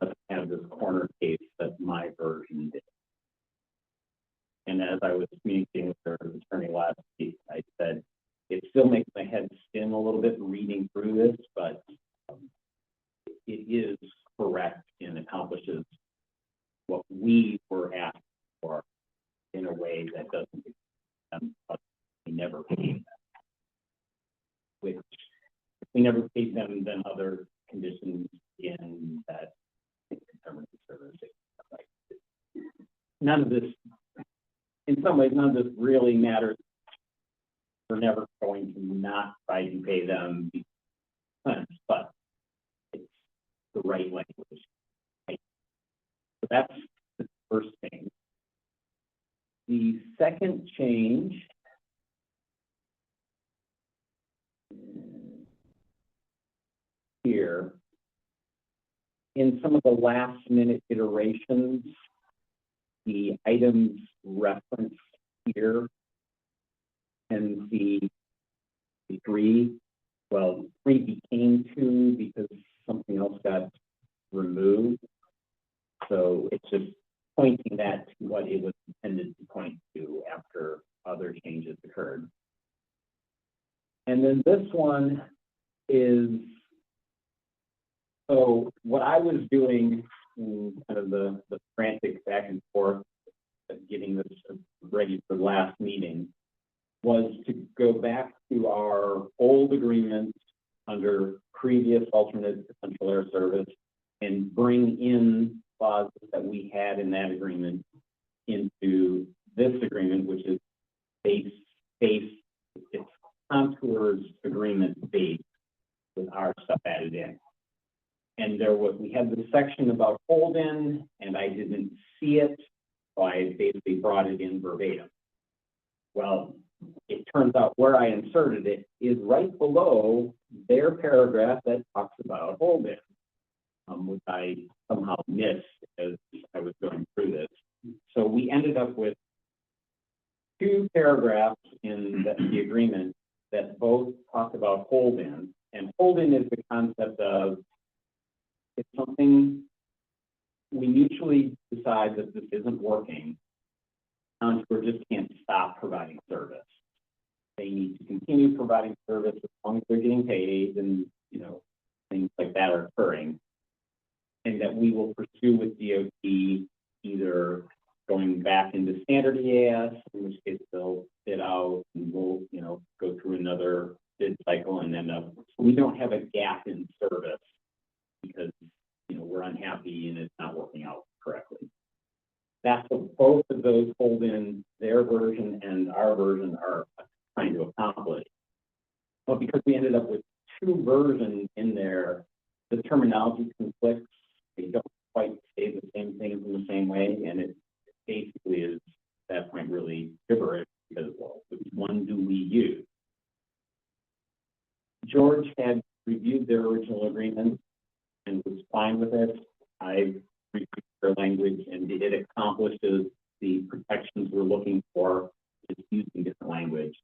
doesn't have this corner case that my version did. And as I was communicating with their attorney last week, I said, it still makes my head spin a little bit reading through this, but it is correct and accomplishes what we were asking for in a way that doesn't extend, but we never paid them. Which, if we never paid them, then other conditions in that government service. None of this, in some ways, none of this really matters. We're never going to not try to pay them, but it's the right language. So that's the first thing. The second change here, in some of the last minute iterations, the items referenced here and the 3, well, 3 became 2 because something else got removed. So it's just pointing that to what it was intended to point to after other changes occurred. And then this one is, so what I was doing in kind of the frantic back and forth of getting this ready for the last meeting was to go back to our old agreement under previous alternate potential air service and bring in clauses that we had in that agreement into this agreement, which is it's Contour's agreement base with our stuff added in. and we had this section about hold-in, and I didn't see it, so I basically brought it in verbatim. Well, it turns out where I inserted it is right below their paragraph that talks about hold-in, which I somehow missed as I was going through this. So we ended up with two paragraphs in the agreement that both talk about hold-in, and hold-in is the concept of if something, we mutually decide that this isn't working, we just can't stop providing service. They need to continue providing service as long as they're getting paid and, you know, things like that are occurring. And that we will pursue with DOT either going back into standard EAS, in which case they'll bid out and we'll, you know, go through another bid cycle and end up, so we don't have a gap in service because, you know, we're unhappy and it's not working out correctly. That's what both of those hold in their version and our version are trying to accomplish. But because we ended up with two versions in there, the terminology conflicts. They don't quite say the same things in the same way, and it basically is at that point really gibberish because, well, which one do we use? George had reviewed their original agreement and was fine with it. I reviewed their language and it accomplishes the protections we're looking for, just using different language.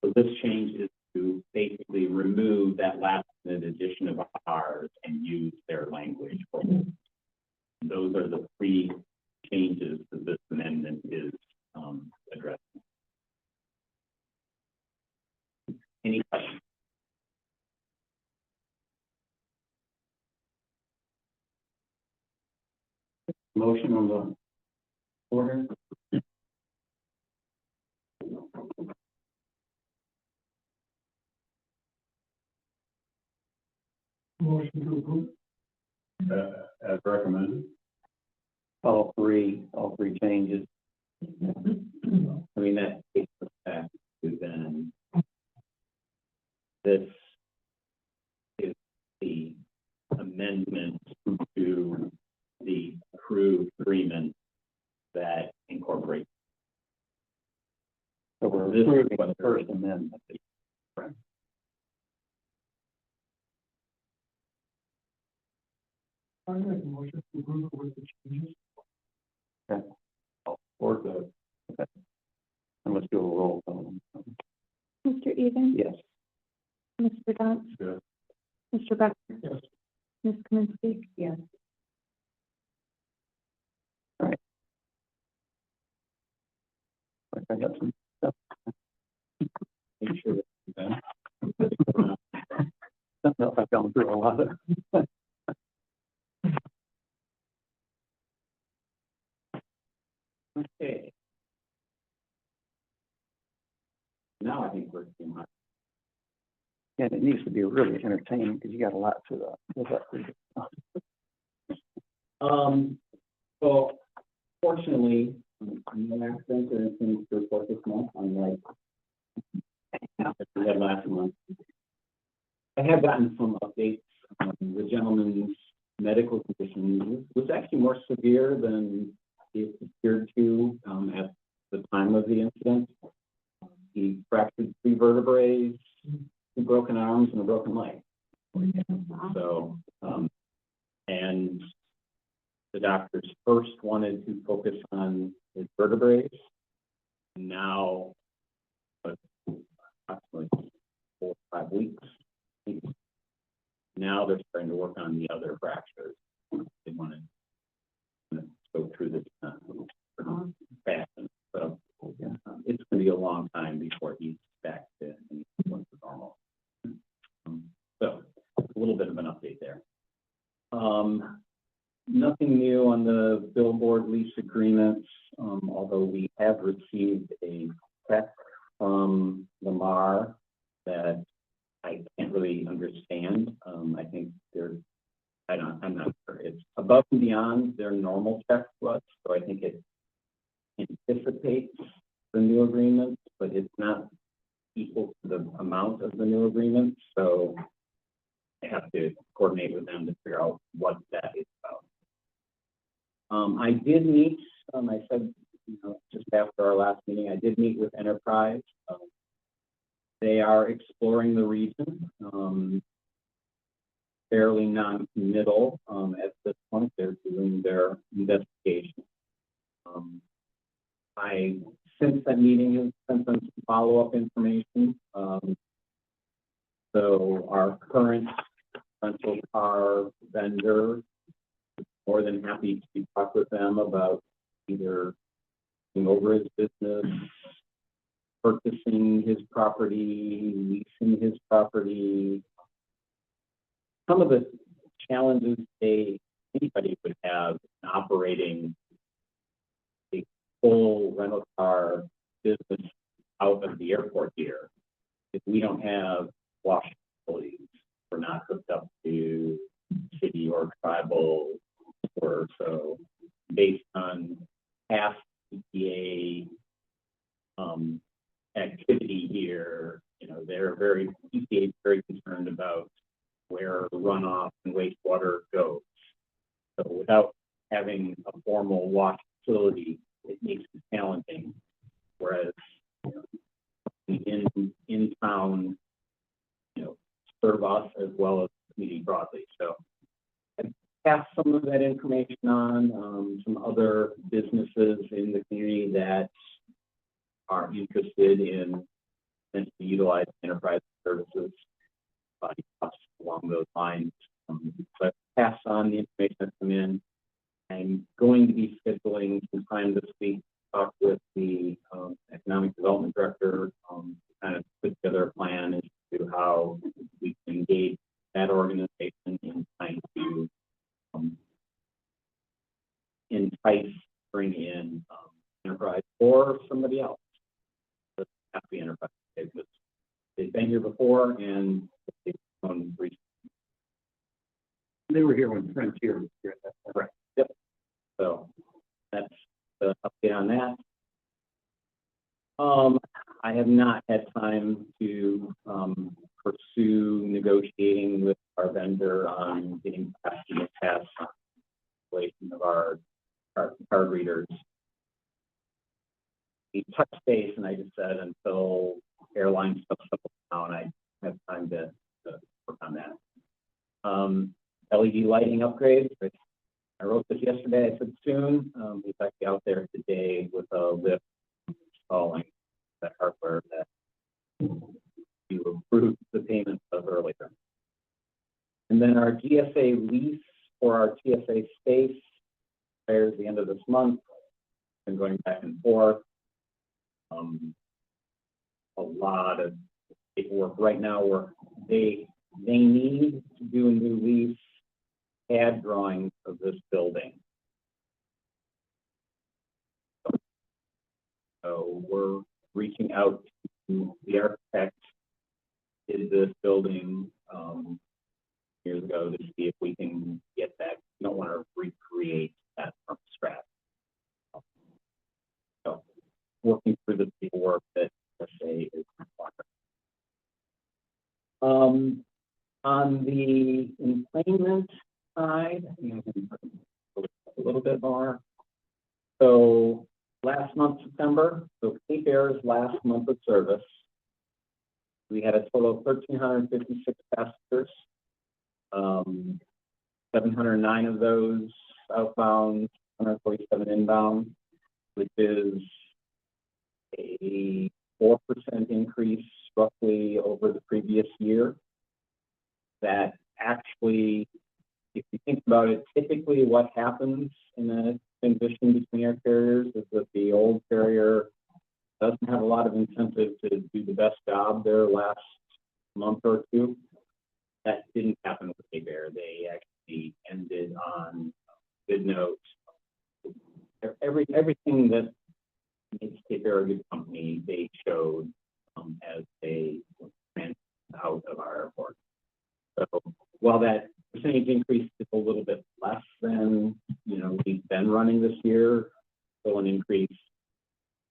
So this change is to basically remove that last minute addition of ours and use their language. Those are the three changes that this amendment is addressing. Any questions? Motion on the order? Motion to approve. As recommended. All three changes. I mean, that takes us back to then. This is the amendment to the approved agreement that incorporates. So we're This is approving what the first amendment. I make a motion to approve it with the changes. Or the, okay. And let's do a roll call. Mr. Evans? Yes. Mr. Dunn? Yes. Mr. Becker? Yes. Ms. Kaminsky? Yes. I got some stuff. Make sure that Something else I've gone through a lot of. okay. Now I think we're too much. And it needs to be really entertaining because you got a lot to So fortunately, no accidents or anything to report this month, unlike we had last month. I have gotten some updates. The gentleman's medical condition was actually more severe than it appeared to at the time of the incident. He fractured 3 vertebrae, 2 broken arms, and a broken leg. So, and the doctors first wanted to focus on his vertebrae. Now, approximately 4 or 5 weeks, now they're starting to work on the other fractures. They want to go through this fashion. So it's going to be a long time before he's back to normal. So a little bit of an update there. Nothing new on the billboard lease agreements, although we have received a check from Lamar that I can't really understand. I think I'm not sure. It's above and beyond their normal check to us, so I think it anticipates the new agreement, but it's not equal to the amount of the new agreement. So have to coordinate with them to figure out what that is about. I did meet, I said, just after our last meeting, I did meet with Enterprise. They are exploring the region, fairly non-committal at this point. They're doing their investigation. I, since that meeting, have sent them some follow-up information. So our current rental car vendor is more than happy to talk with them about either taking over his business, purchasing his property, leasing his property. Some of the challenges anybody would have in operating a full rental car business out of the airport here is we don't have wash facilities. We're not hooked up to city or tribal or so based on past EPA activity here, EPA is very concerned about where runoff and wastewater goes. So without having a formal wash facility, it makes it challenging. Whereas in town, serve us as well as the community broadly. So I passed some of that information on some other businesses in the community that are interested in utilize enterprise services along those lines. So I pass on the information that's come in. I'm going to be scheduling some time this week to talk with the economic development director, to kind of put together a plan as to how we can engage that organization in trying to entice, bring in enterprise or somebody else. Doesn't have to be enterprise. They've been here before and they've done research. They were here when Frontier was here. Correct. Yep. So that's the update on that. I have not had time to pursue negotiating with our vendor on getting capacity tests on installation of our card readers. We touched base, and I just said until airline stuff settles down, I have time to work on that. LED lighting upgrades. I wrote this yesterday. I said soon. We'll be out there today with a lift installing that hardware that you approved the payment of earlier. And then our GSA lease for our TSA space expires the end of this month. Been going back and forth. A lot of paperwork right now. They need to do a new lease, CAD drawings of this building. So we're reaching out to the architect in this building years ago to see if we can get that. We don't want to recreate that from scratch. So working through the paperwork that SA is required. On the employment side, a little bit more. So last month, September, so Cape Air's last month of service, we had a total of 1,356 passengers. 709 of those outbound, 147 inbound, which is a 4% increase roughly over the previous year. That actually, if you think about it, typically what happens in a transition between air carriers is that the old carrier doesn't have a lot of incentive to do the best job their last month or two. That didn't happen with Cape Air. They actually ended on good notes. Everything that makes Cape Air a good company, they showed as they ran out of our airport. So while that percentage increase is a little bit less than we've been running this year, still an increase.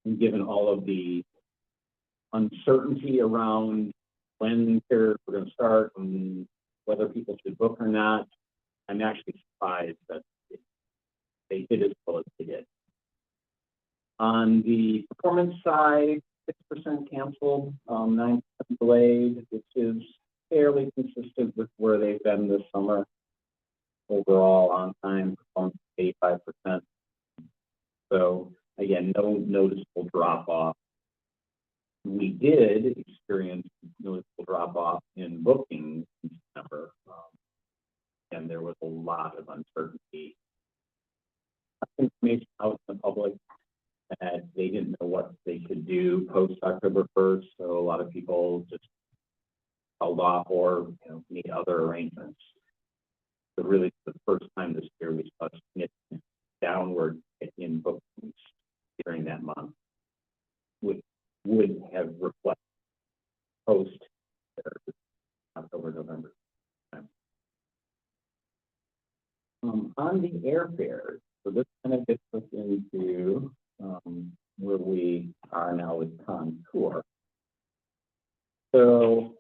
And given all of the uncertainty around when carriers were going to start and whether people should book or not, I'm actually surprised that they did as well as they did. On the performance side, 6% canceled, 9% delayed, which is fairly consistent with where they've been this summer. Overall, on time performance 85%. So again, no noticeable drop off. We did experience noticeable drop off in bookings in December, and there was a lot of uncertainty. Information out in the public that they didn't know what they could do post October 1st, so a lot of people just held off or made other arrangements. So really, for the first time this year, we saw a significant downward in bookings during that month, which would have reflected post October, November. On the airfares, so this kind of gets us into where we are now with Contour. So,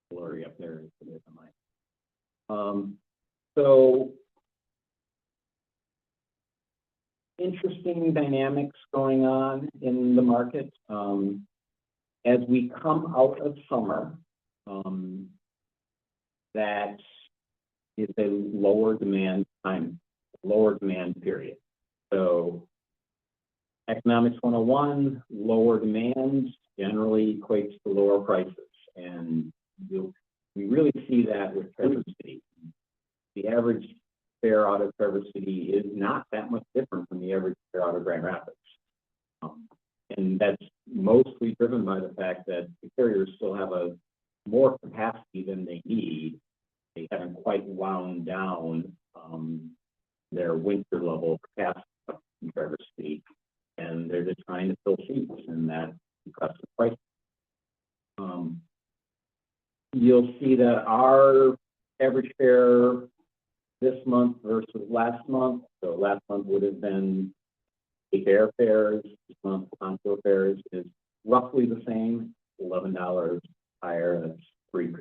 blurry up there. So interesting dynamics going on in the market. As we come out of summer, that is a lower demand time, lower demand period. So economics 101, lower demand generally equates to lower prices. And we really see that with Traverse City. The average fare out of Traverse City is not that much different from the average fare out of Grand Rapids. And that's mostly driven by the fact that the carriers still have a more capacity than they need. They haven't quite wound down their winter level capacity in Traverse City, and they're just trying to fill seats, and that depresses the price. You'll see that our average fare this month versus last month. So last month would have been airfares. This month, Contour fares is roughly the same, $11 higher. That's 3%.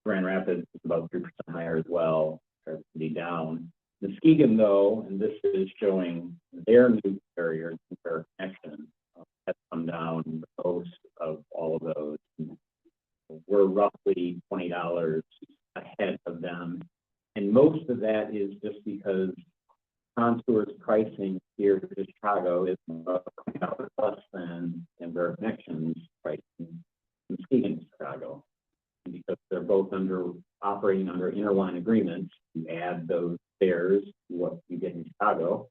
Grand Rapids is about 3% higher as well. Traverse City down. Muskegon, though, and this is showing their new carrier, Compare Connection, has come down the most of all of those. We're roughly $20 ahead of them. And most of that is just because Contour's pricing here to Chicago is about $20 less than Compare Connection's pricing in Muskegon to Chicago. And because they're both operating under interline agreements, you add those fares to what you get in Chicago,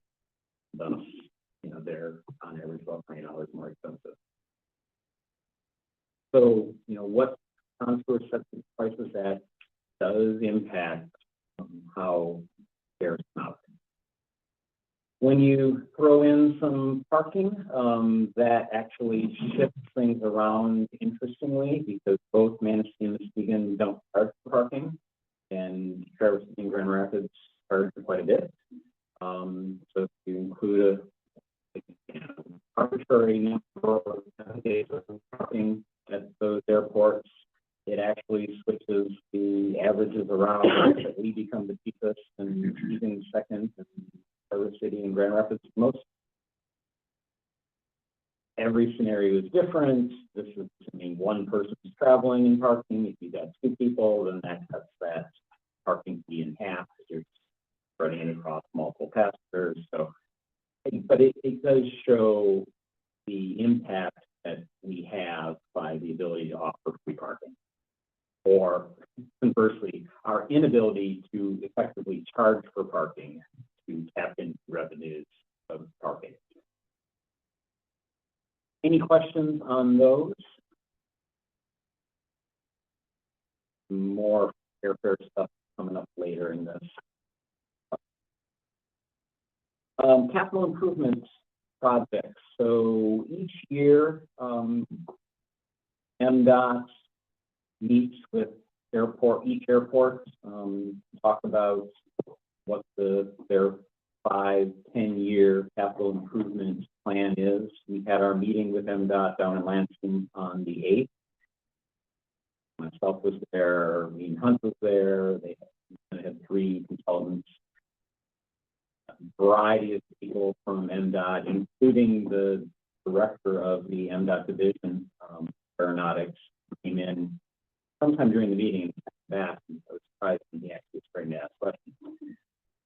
then they're on average about $20 more expensive. So, what Contour sets its prices at does impact how fares come out. When you throw in some parking, that actually shifts things around interestingly, because both Manistee and Muskegon don't charge for parking, and Traverse City and Grand Rapids charge quite a bit. So if you include arbitrary number of days of parking at those airports, it actually switches the averages around. That we become the cheapest and Muskegon second, and Traverse City and Grand Rapids most. Every scenario is different. This is assuming one person is traveling and parking. If you got two people, then that cuts that parking fee in half because you're spreading it across multiple passengers. So, but it does show the impact that we have by the ability to offer free parking, or conversely, our inability to effectively charge for parking to tap into revenues of parking. Any questions on those? More airfare stuff coming up later in this. Capital improvement projects. So each year, MDOT meets with each airport, talk about what their 5, 10-year capital improvement plan is. We had our meeting with MDOT down in Lansing on the 8th. Myself was there, Mean Hunt was there, they had 3 consultants, a variety of people from MDOT, including the director of the MDOT division, aeronautics, came in sometime during the meeting and back. And I was surprised when he actually started to ask questions.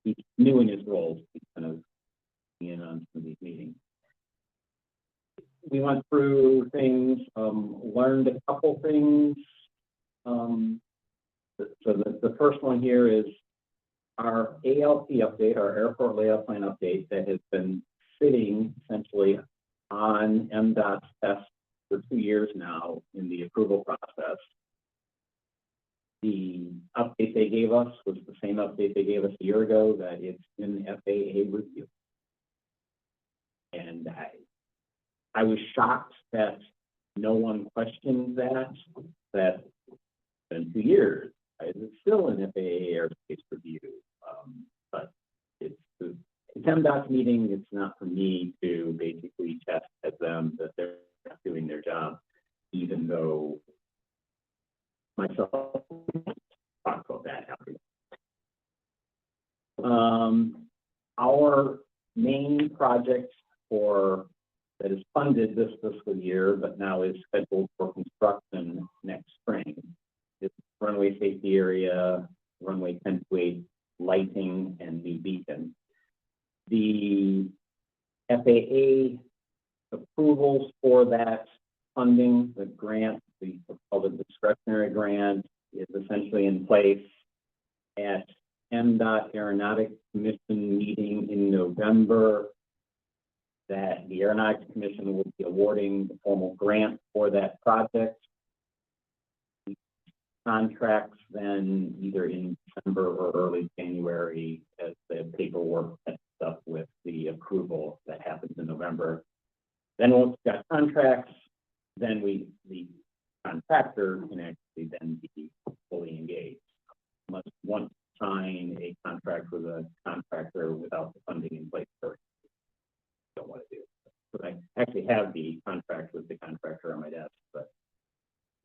He's new in his role, he's kind of in on some of these meetings. We went through things, learned a couple things. So the first one here is our ALP update, our airport layout plan update that has been sitting essentially on MDOT's test for 2 years now in the approval process. The update they gave us was the same update they gave us a year ago, that it's in FAA review. And I was shocked that no one questioned that in 2 years, right? It's still an FAA airspace review. But it's MDOT's meeting. It's not for me to basically test at them that they're not doing their job, even though myself talked about that happening. Our main project that is funded this fiscal year, but now is scheduled for construction next spring, is runway safety area, runway 10-8 lighting, and new beacon. The FAA approvals for that funding, the grant, we call it discretionary grant, is essentially in place. At MDOT Aeronautics Commission meeting in November, that the Aeronautics Commission will be awarding the formal grant for that project. Contracts then either in December or early January as the paperwork sets up with the approval that happens in November. Then once we've got contracts, then the contractor can actually then be fully engaged. Unless one sign a contract with a contractor without the funding in place first. Don't want to do. But I actually have the contract with the contractor on my desk, but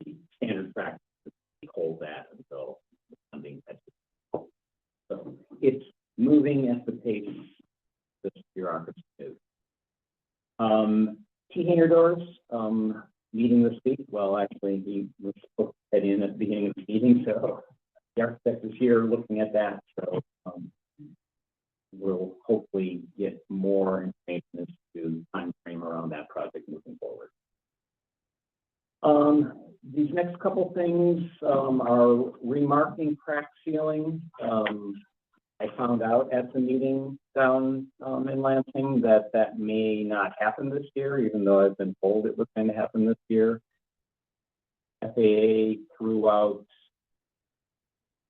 the standard practice is to hold that until the funding has. So it's moving at the pace this bureaucracy is. T-hanger doors, meeting this week. Well, actually, he was supposed to head in at the beginning of the meeting, so the architect is here looking at that. So we'll hopefully get more information as to the time frame around that project moving forward. These next couple things are remarking crack sealing. I found out at the meeting down in Lansing that may not happen this year, even though I've been told it was going to happen this year. FAA threw out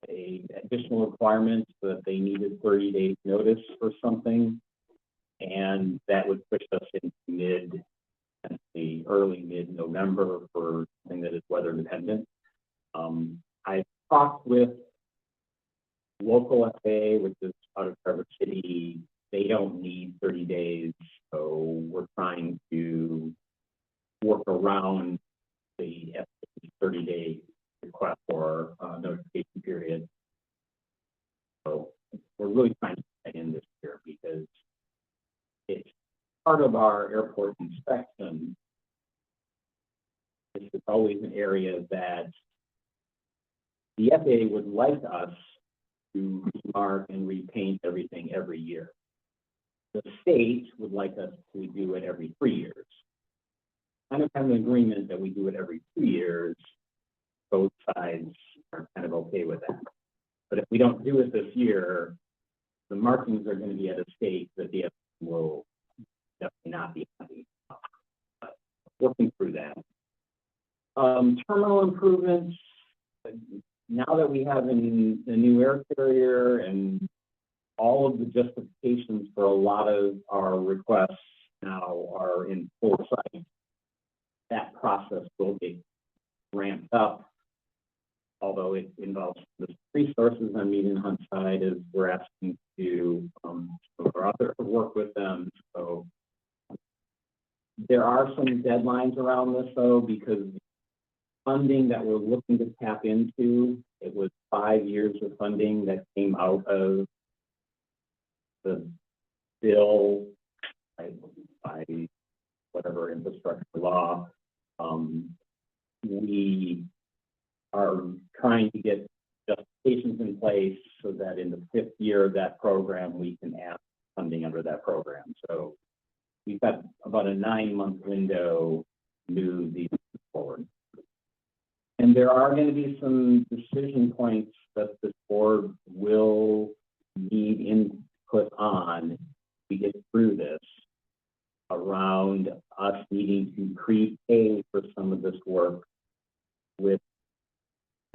a additional requirement that they needed 30 days notice for something, and that would push us into early mid-November for something that is weather dependent. I talked with local FAA, which is out of Traverse City. They don't need 30 days, so we're trying to work around the 30-day request for notification period. So we're really trying to get in this year because it's part of our airport inspection. This is always an area that the FAA would like us to remark and repaint everything every year. The state would like us to do it every 3 years. Kind of have an agreement that we do it every 2 years. Both sides are kind of okay with that. But if we don't do it this year, the markings are going to be at a state that the FAA will definitely not be happy. But working through that. Terminal improvements. Now that we have a new air carrier and all of the justifications for a lot of our requests now are in full sight, that process will get ramped up. although it involves the resources on Mead and Hunt side, is we're asking to, or other work with them. So there are some deadlines around this though, because funding that we're looking to tap into, it was 5 years of funding that came out of the bill by whatever infrastructure law. We are trying to get justifications in place so that in the 5th year of that program, we can ask funding under that program. So we've got about a 9-month window to move these forward. And there are going to be some decision points that the board will need input on to get through this, around us needing to prepay for some of this work with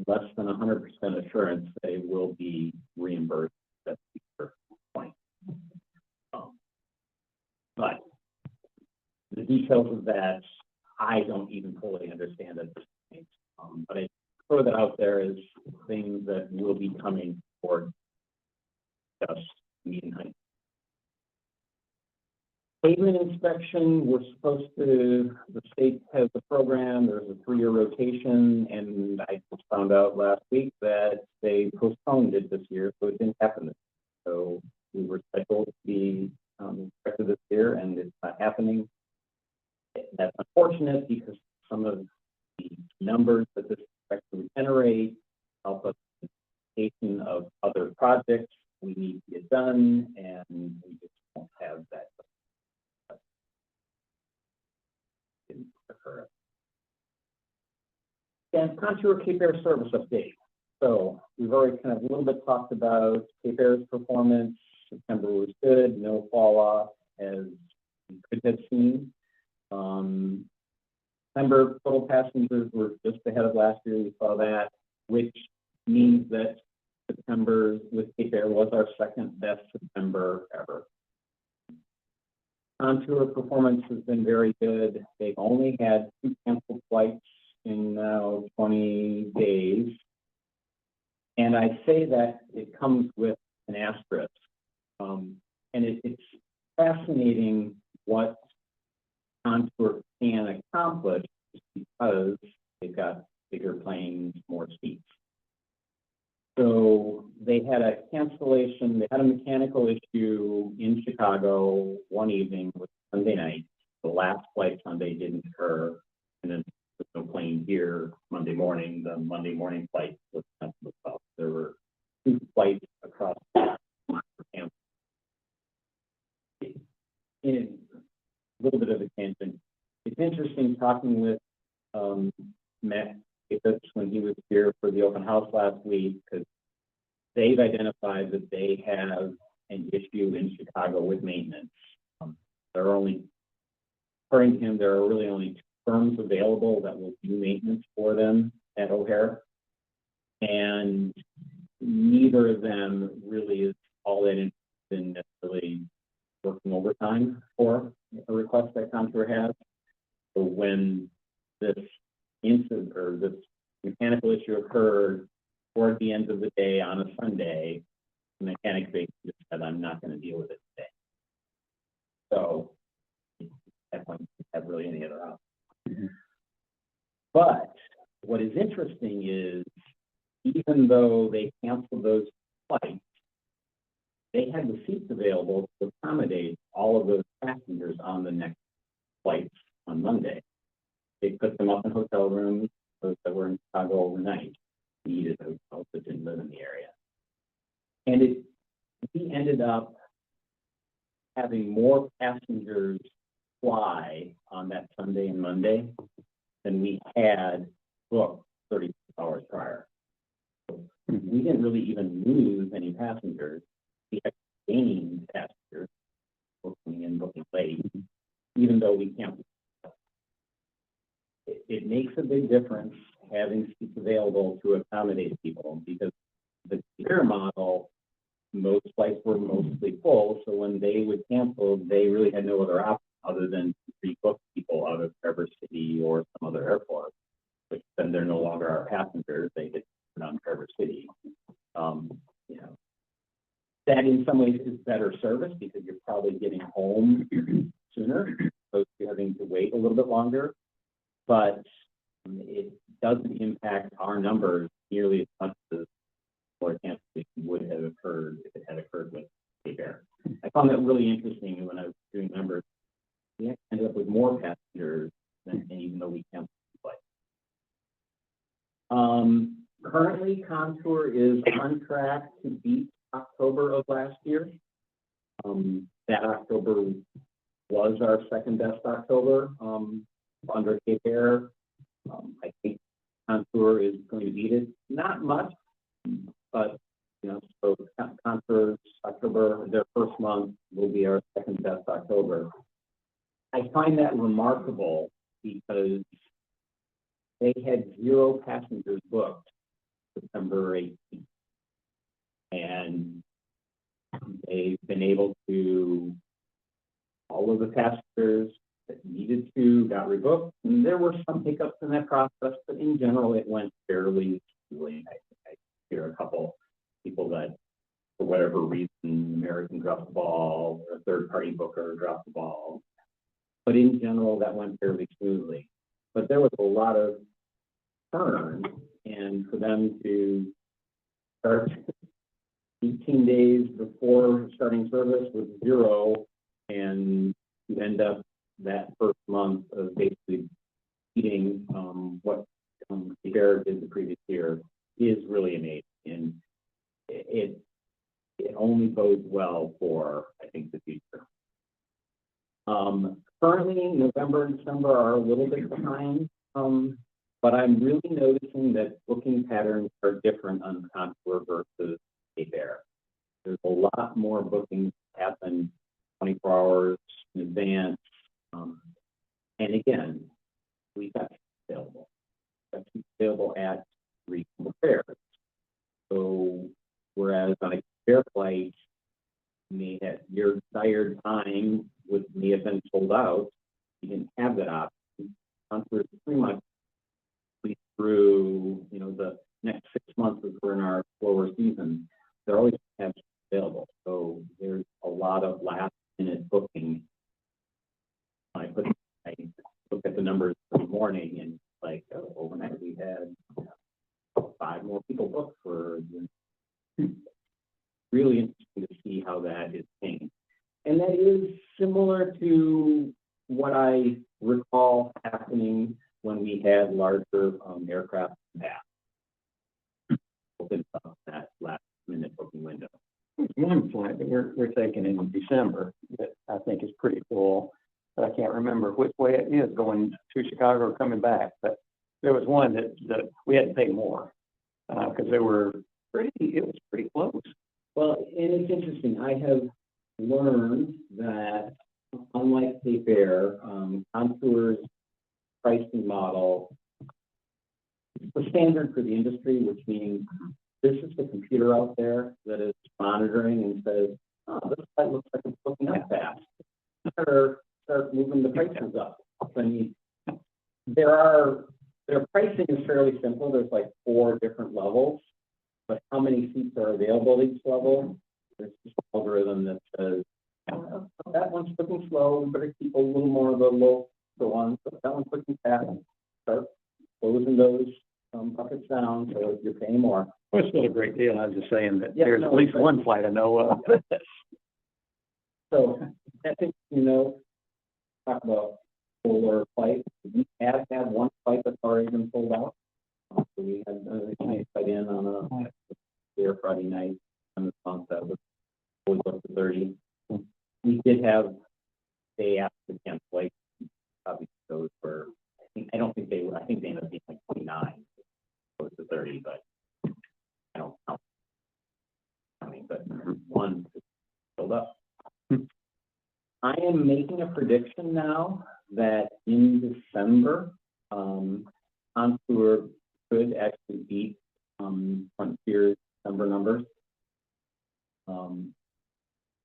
less than 100% assurance that it will be reimbursed at the point. But the details of that, I don't even fully understand at this point. But I throw that out there as things that will be coming for just Mead and Hunt. Pavement inspection, we're supposed to, the state has a program, there's a 3-year rotation, and I just found out last week that they postponed it this year, so it didn't happen this year. So we were scheduled to be inspected this year, and it's not happening. That's unfortunate because some of the numbers that this inspection would generate help us in anticipation of other projects we need to get done, and we just don't have that. And Contour Cape Air service update. So we've already kind of a little bit talked about Cape Air's performance. September was good, no fall off as we could have seen. September total passengers were just ahead of last year. We saw that, which means that September with Cape Air was our 2nd best September ever. Contour performance has been very good. They've only had 2 canceled flights in now 20 days. And I say that it comes with an asterisk. And it's fascinating what Contour can accomplish because they've got bigger planes, more seats. So they had a cancellation, they had a mechanical issue in Chicago one evening with Sunday night. The last flight Sunday didn't occur, and then there's no plane here Monday morning. The Monday morning flight was canceled. There were 2 flights across the campus. In a little bit of a tangent, it's interesting talking with Matt when he was here for the open house last week, because they've identified that they have an issue in Chicago with maintenance. There are only, according to him, there are really only 2 firms available that will do maintenance for them at O'Hare. And neither of them really is all that interested in necessarily working overtime for a request that Contour has. So when this incident or this mechanical issue occurred toward the end of the day on a Sunday, the mechanic basically said, I'm not going to deal with it today. So at that point, we don't have really any other option. But what is interesting is, even though they canceled those flights, they had the seats available to accommodate all of those passengers on the next flights on Monday. They put them up in hotel rooms, those that were in Chicago overnight, needed hotels that didn't live in the area. And we ended up having more passengers fly on that Sunday and Monday than we had booked 36 hours prior. So we didn't really even lose any passengers. We had gained passengers booking in, booking late, even though we canceled. It makes a big difference having seats available to accommodate people, because the Cape model, most flights were mostly full. So when they would cancel, they really had no other option other than to pre-book people out of Traverse City or some other airport, which then they're no longer our passengers. They get in some ways is better service because you're probably getting home sooner, opposed to having to wait a little bit longer. But it doesn't impact our numbers nearly as much as or cancellation would have occurred if it had occurred with Cape Air. I found that really interesting when I was doing numbers. We ended up with more passengers than even though we canceled the flight. Currently, Contour is on track to beat October of last year. That October was our second best October under Cape Air. I think Contour is going to beat it. Not much, but so Contour's October, their first month, will be our second best October. I find that remarkable because they had 0 passengers booked September 18th. And they've been able to, all of the passengers that needed to got rebooked. And there were some hiccups in that process, but in general, it went fairly smoothly. I hear a couple people that, for whatever reason, American dropped the ball, or a third-party booker dropped the ball. But in general, that went fairly smoothly. But there was a lot of turn, and for them to start 18 days before starting service with 0, and to end up that first month of basically beating what Cape Air did the previous year is really amazing. And it only bodes well for, I think, the future. Currently, November and December are a little bit behind, but I'm really noticing that booking patterns are different on Contour versus Cape Air. There's a lot more bookings happen 24 hours in advance. And again, we've got available. Available at reasonable fares. So whereas on a fair flight, may have your desired time may have been sold out, you didn't have that option. Contour is pretty much through the next 6 months as we're in our slower season. They're always have available. So there's a lot of last minute booking. I look at the numbers for the morning and overnight we had 5 more people booked for really interesting to see how that is changed. And that is similar to what I recall happening when we had larger aircraft pass open up that last minute booking window. One flight that we're taking in December that I think is pretty full, but I can't remember which way it is going to Chicago or coming back. But there was one that we had to pay more because it was pretty close. Well, and it's interesting. I have learned that unlike Cape Air, Contour's pricing model is the standard for the industry, which means this is the computer out there that is monitoring and says, oh, this flight looks like it's booking up fast. Better start moving the prices up. I mean, their pricing is fairly simple. There's 4 different levels, but how many seats are available at each level? There's just an algorithm that says, oh, that one's booking slow. We better keep a little more of the low for one. But that one's booking fast. Start closing those buckets down so you're paying more. Well, it's still a great deal. I was just saying that there's at least one flight I know of. So I think, talk about solar flights. We have had one flight that's already been sold out. So we had a flight in on a Friday night on this month that was fully booked to 30. We did have day after cancellation. Obviously, those were, I think they ended up being 29, close to 30, but I don't know. But one filled up. I am making a prediction now that in December, Contour could actually beat Frontier's December numbers.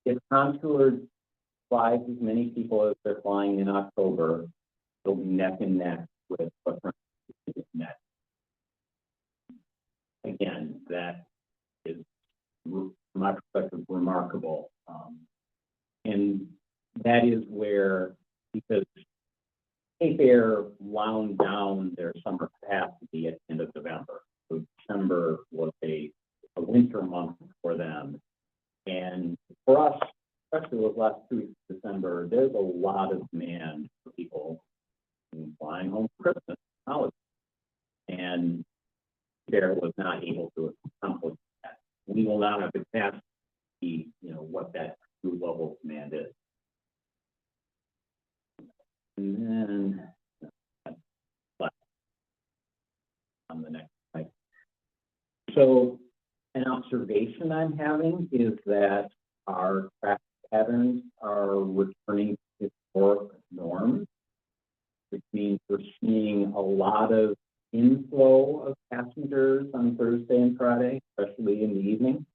If Contour flies as many people as they're flying in October, they'll be neck and neck with what Frontier is next. Again, that is from my perspective, remarkable. And that is where, because Cape Air wound down their summer capacity at the end of November. So December was a winter month for them. And for us, especially those last 2 weeks of December, there's a lot of demand for people flying home for Christmas, holiday. And Cape Air was not able to accomplish that. We will not have the capacity, what that true level of demand is. And then on the next slide. So an observation I'm having is that our traffic patterns are returning to historic norms, which means we're seeing a lot of inflow of passengers on Thursday and Friday, especially in the evening,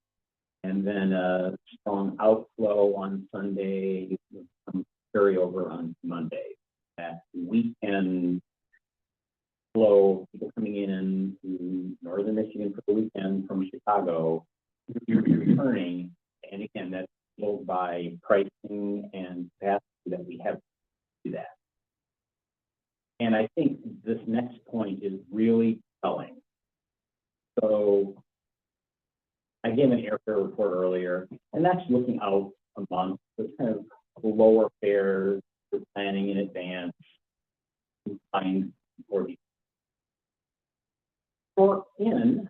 and then a strong outflow on Sunday, some carryover on Monday. That weekend flow, people coming in to northern Michigan for the weekend from Chicago, returning, and again, that's fueled by pricing and capacity that we have to do that. And I think this next point is really telling. So I gave an airfare report earlier, and that's looking out a month. So it's kind of lower fares, we're planning in advance, find for the for in,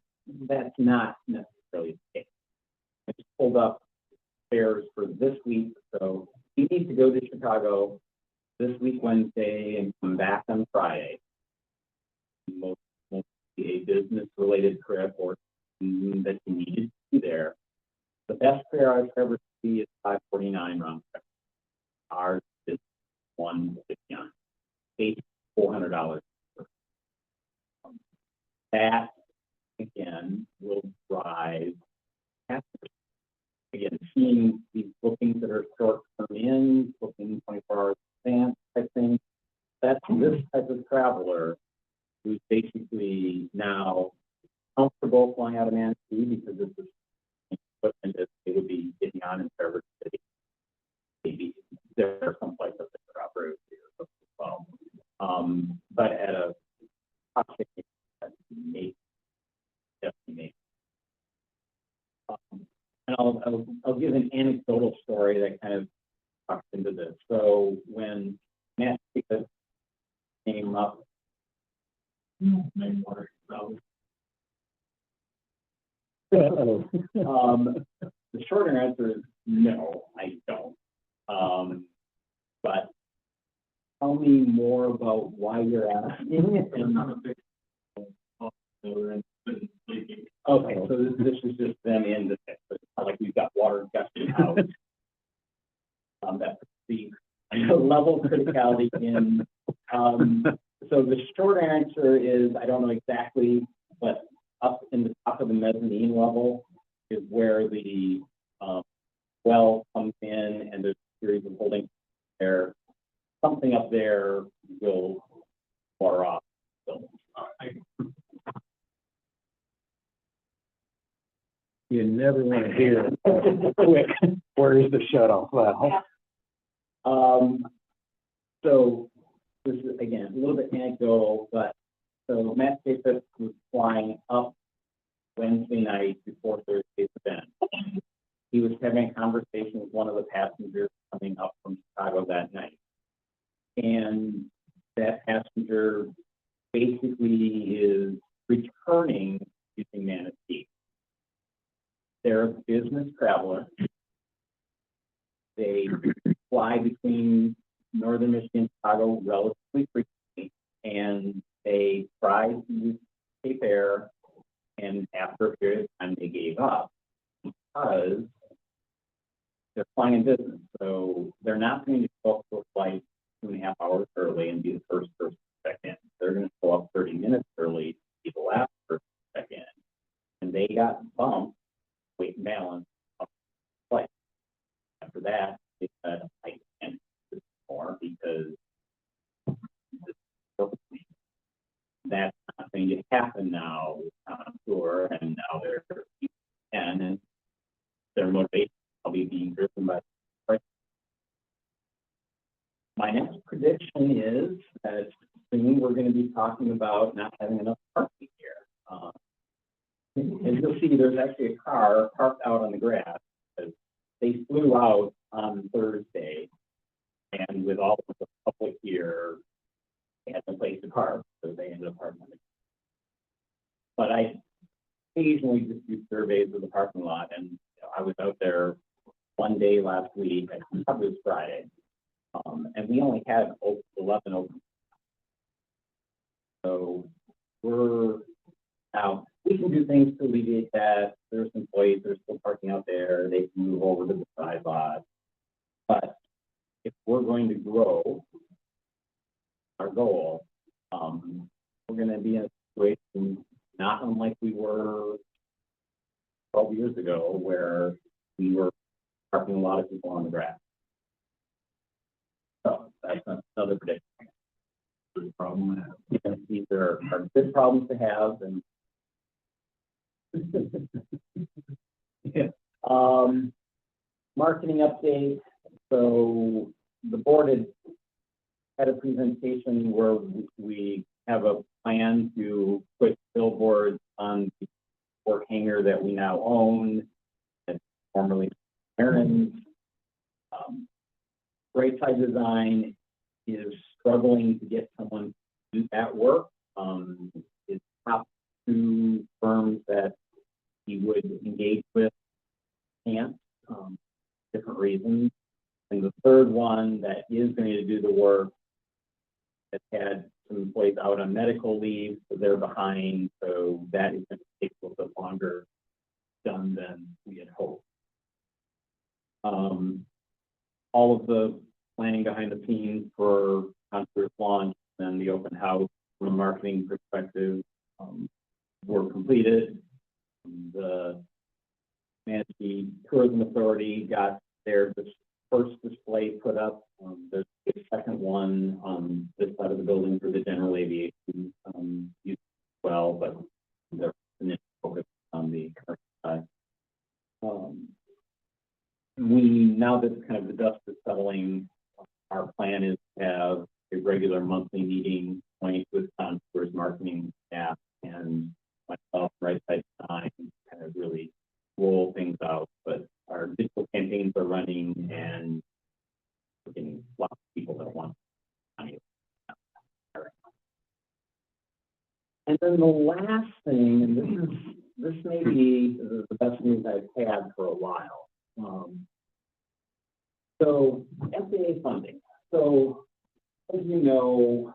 that's not necessarily the case. I just pulled up fares for this week. So you need to go to Chicago this week, Wednesday, and come back on Friday. Most a business-related trip or that you needed to be there. The best fare I've ever seen is $549 round trip. Ours is $159. $400. That again will drive passengers. Again, seeing these bookings that are short term in, booking 24 hours in advance, I think that's this type of traveler who's basically now comfortable flying out of Manistee because this is equipment that they would be getting on in Traverse City. Maybe there are some places that are operated here as well. But at a cost definitely make. And I'll give an anecdotal story that kind of talks into this. So when Manistee came up, the shorter answer is no, I don't. But tell me more about why you're asking. Okay, so this is just them in the text. It's not like we've got water gushing out. That's the level of criticality in. So the short answer is I don't know exactly, but up in the top of the mezzanine level is where the well comes in, and there's a series of holdings there. Something up there will water off. So, You never want to hear quick, where's the shut off valve? So this is again a little bit anecdotal, but so Matt Capus was flying up Wednesday night before Thursday's event. He was having a conversation with one of the passengers coming up from Chicago that night. And that passenger basically is returning using Manistee. They're a business traveler. They fly between northern Michigan and Chicago relatively frequently, and they tried to use Cape Air, and after a period of time they gave up because they're flying in business. So they're not going to go up to a flight 2.5 hours early and be the first person to check in. They're going to go up 30 minutes early to be the last person to check in. And they got bumped, weight and balance, up the flight. After that, they said, I can't do this more because that's not going to happen now on tour, and now they're and they're talking about not having enough parking here. And you'll see there's actually a car parked out on the grass. They flew out on Thursday, and with all of the public here, they had no place to park, so they ended up parking on it. But I occasionally just do surveys of the parking lot, and I was out there one day last week, I think it was Friday, and we only had 11 open. So now we can do things to alleviate that. There's employees that are still parking out there. They can move over to the side lot. But if we're going to grow our goal, we're going to be in a situation not unlike we were 12 years ago, where we were parking a lot of people on the grass. So that's another prediction. Good problem to have. Because these are good problems to have, and yeah. Marketing update. So the board had a presentation where we have a plan to put billboards on the work hangar that we now own, and formerly Aaron's. Right Side Design is struggling to get someone to do that work. His top two firms that he would engage with can't, different reasons. And the third one that is going to do the work has had some employees out on medical leave, so they're behind. So that is going to take a little bit longer done than we had hoped. All of the planning behind the scenes for concert launch and the open house from a marketing perspective were completed. The Manistee Tourism Authority got their first display put up. There's a second one on this side of the building for the general aviation use as well, but they're initially focused on the commercial side. Now that kind of the dust is settling, our plan is to have a regular monthly meeting point with contours, marketing staff, and myself, Right Side Design, kind of really roll things out. But our digital campaigns are running, and we're getting lots of people that want money. And then the last thing, and this may be the best news I've had for a while. So FAA funding. So as you know,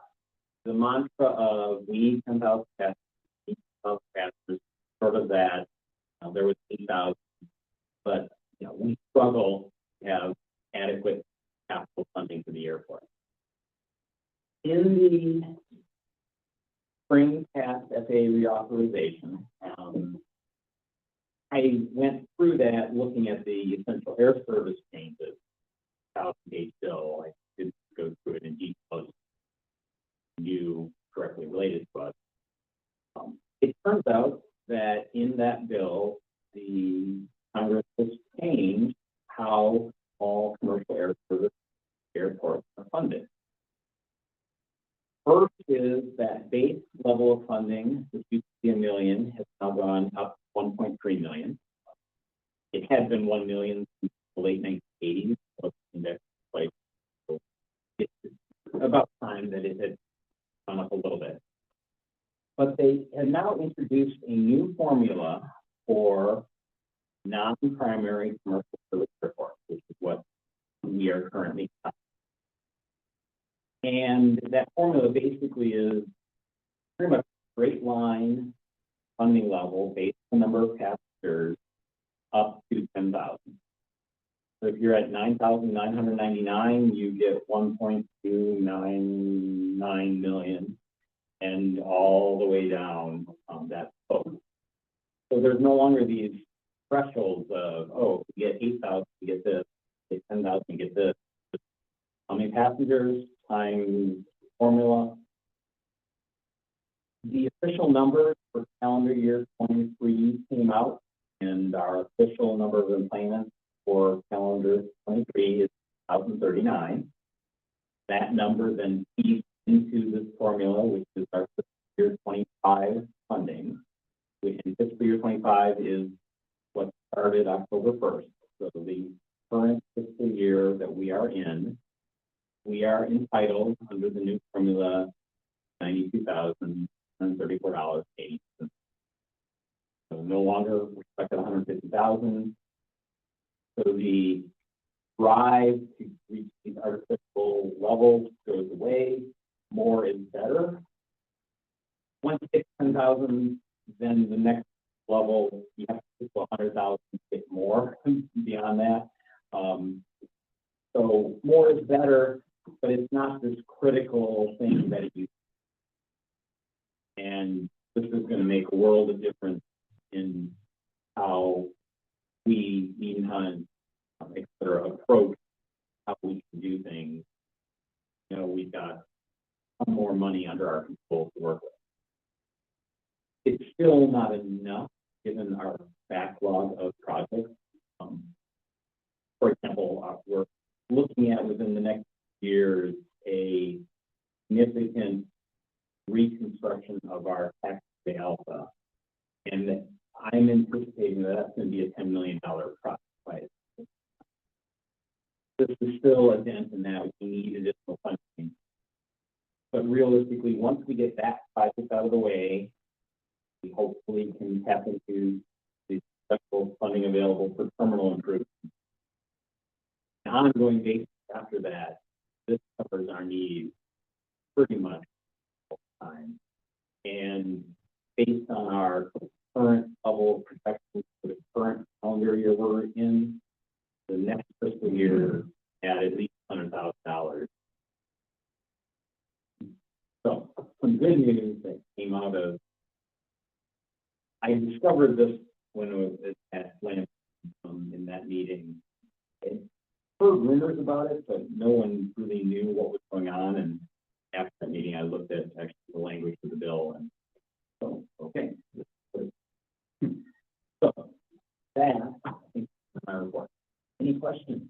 the mantra of we need 10,000 passengers, sort of that. There was 8,000, but we struggle to have adequate capital funding for the airport. In the spring past FAA reauthorization, I went through that looking at the essential air service changes. Page bill, I didn't go through it in detail. You correctly related to us. It turns out that in that bill, the Congress has changed how all commercial air service airports are funded. First is that base level of funding, which used to be $1 million, has now gone up to $1.3 million. It had been $1 million since the late 1980s. So it's about time that it had gone up a little bit. But they have now introduced a new formula for non-primary commercial service airports, which is what we are currently at. And that formula basically is pretty much a straight line funding level based on the number of passengers up to 10,000. So if you're at 9,999, you get 1.299 million, and all the way down that slope. So there's no longer these thresholds of, oh, you get 8,000, you get this, you get 10,000, you get this. How many passengers times formula? The official numbers for calendar year 23 came out, and our official number of enplanements for calendar 23 is 1,039. That number then feeds into this formula, which is our fiscal year 25 funding, which in fiscal year 25 is what started October 1st. So the current fiscal year that we are in, we are entitled under the new formula $92,134.80. So no longer expected $150,000. So the drive to reach these artificial levels goes away. More is better. Once you get 10,000, then the next level, you have to get to 100,000 to get more beyond that. So more is better, but it's not this critical thing that it used to be. And this is going to make a world of difference in how we, mean hunt, et cetera, approach how we can do things. You know, we've got some more money under our control to work with. It's still not enough given our backlog of projects. For example, we're looking at within the next years a significant reconstruction of our taxiway alpha. And I'm anticipating that that's going to be a $10 million project. Right? This is still a dent in that. We need additional funding. But realistically, once we get that project out of the way, we hopefully can tap into the special funding available for terminal improvement. On an ongoing basis after that, this covers our needs pretty much all the time. And based on our current level of protection for the current calendar year we're in, the next fiscal year at least $100,000. So some good news that came out of, I discovered this when I was at Atlanta in that meeting. I heard rumors about it, but no one really knew what was going on. And after that meeting, I looked at actually the language of the bill, and so okay. So that I think is my report. Any questions?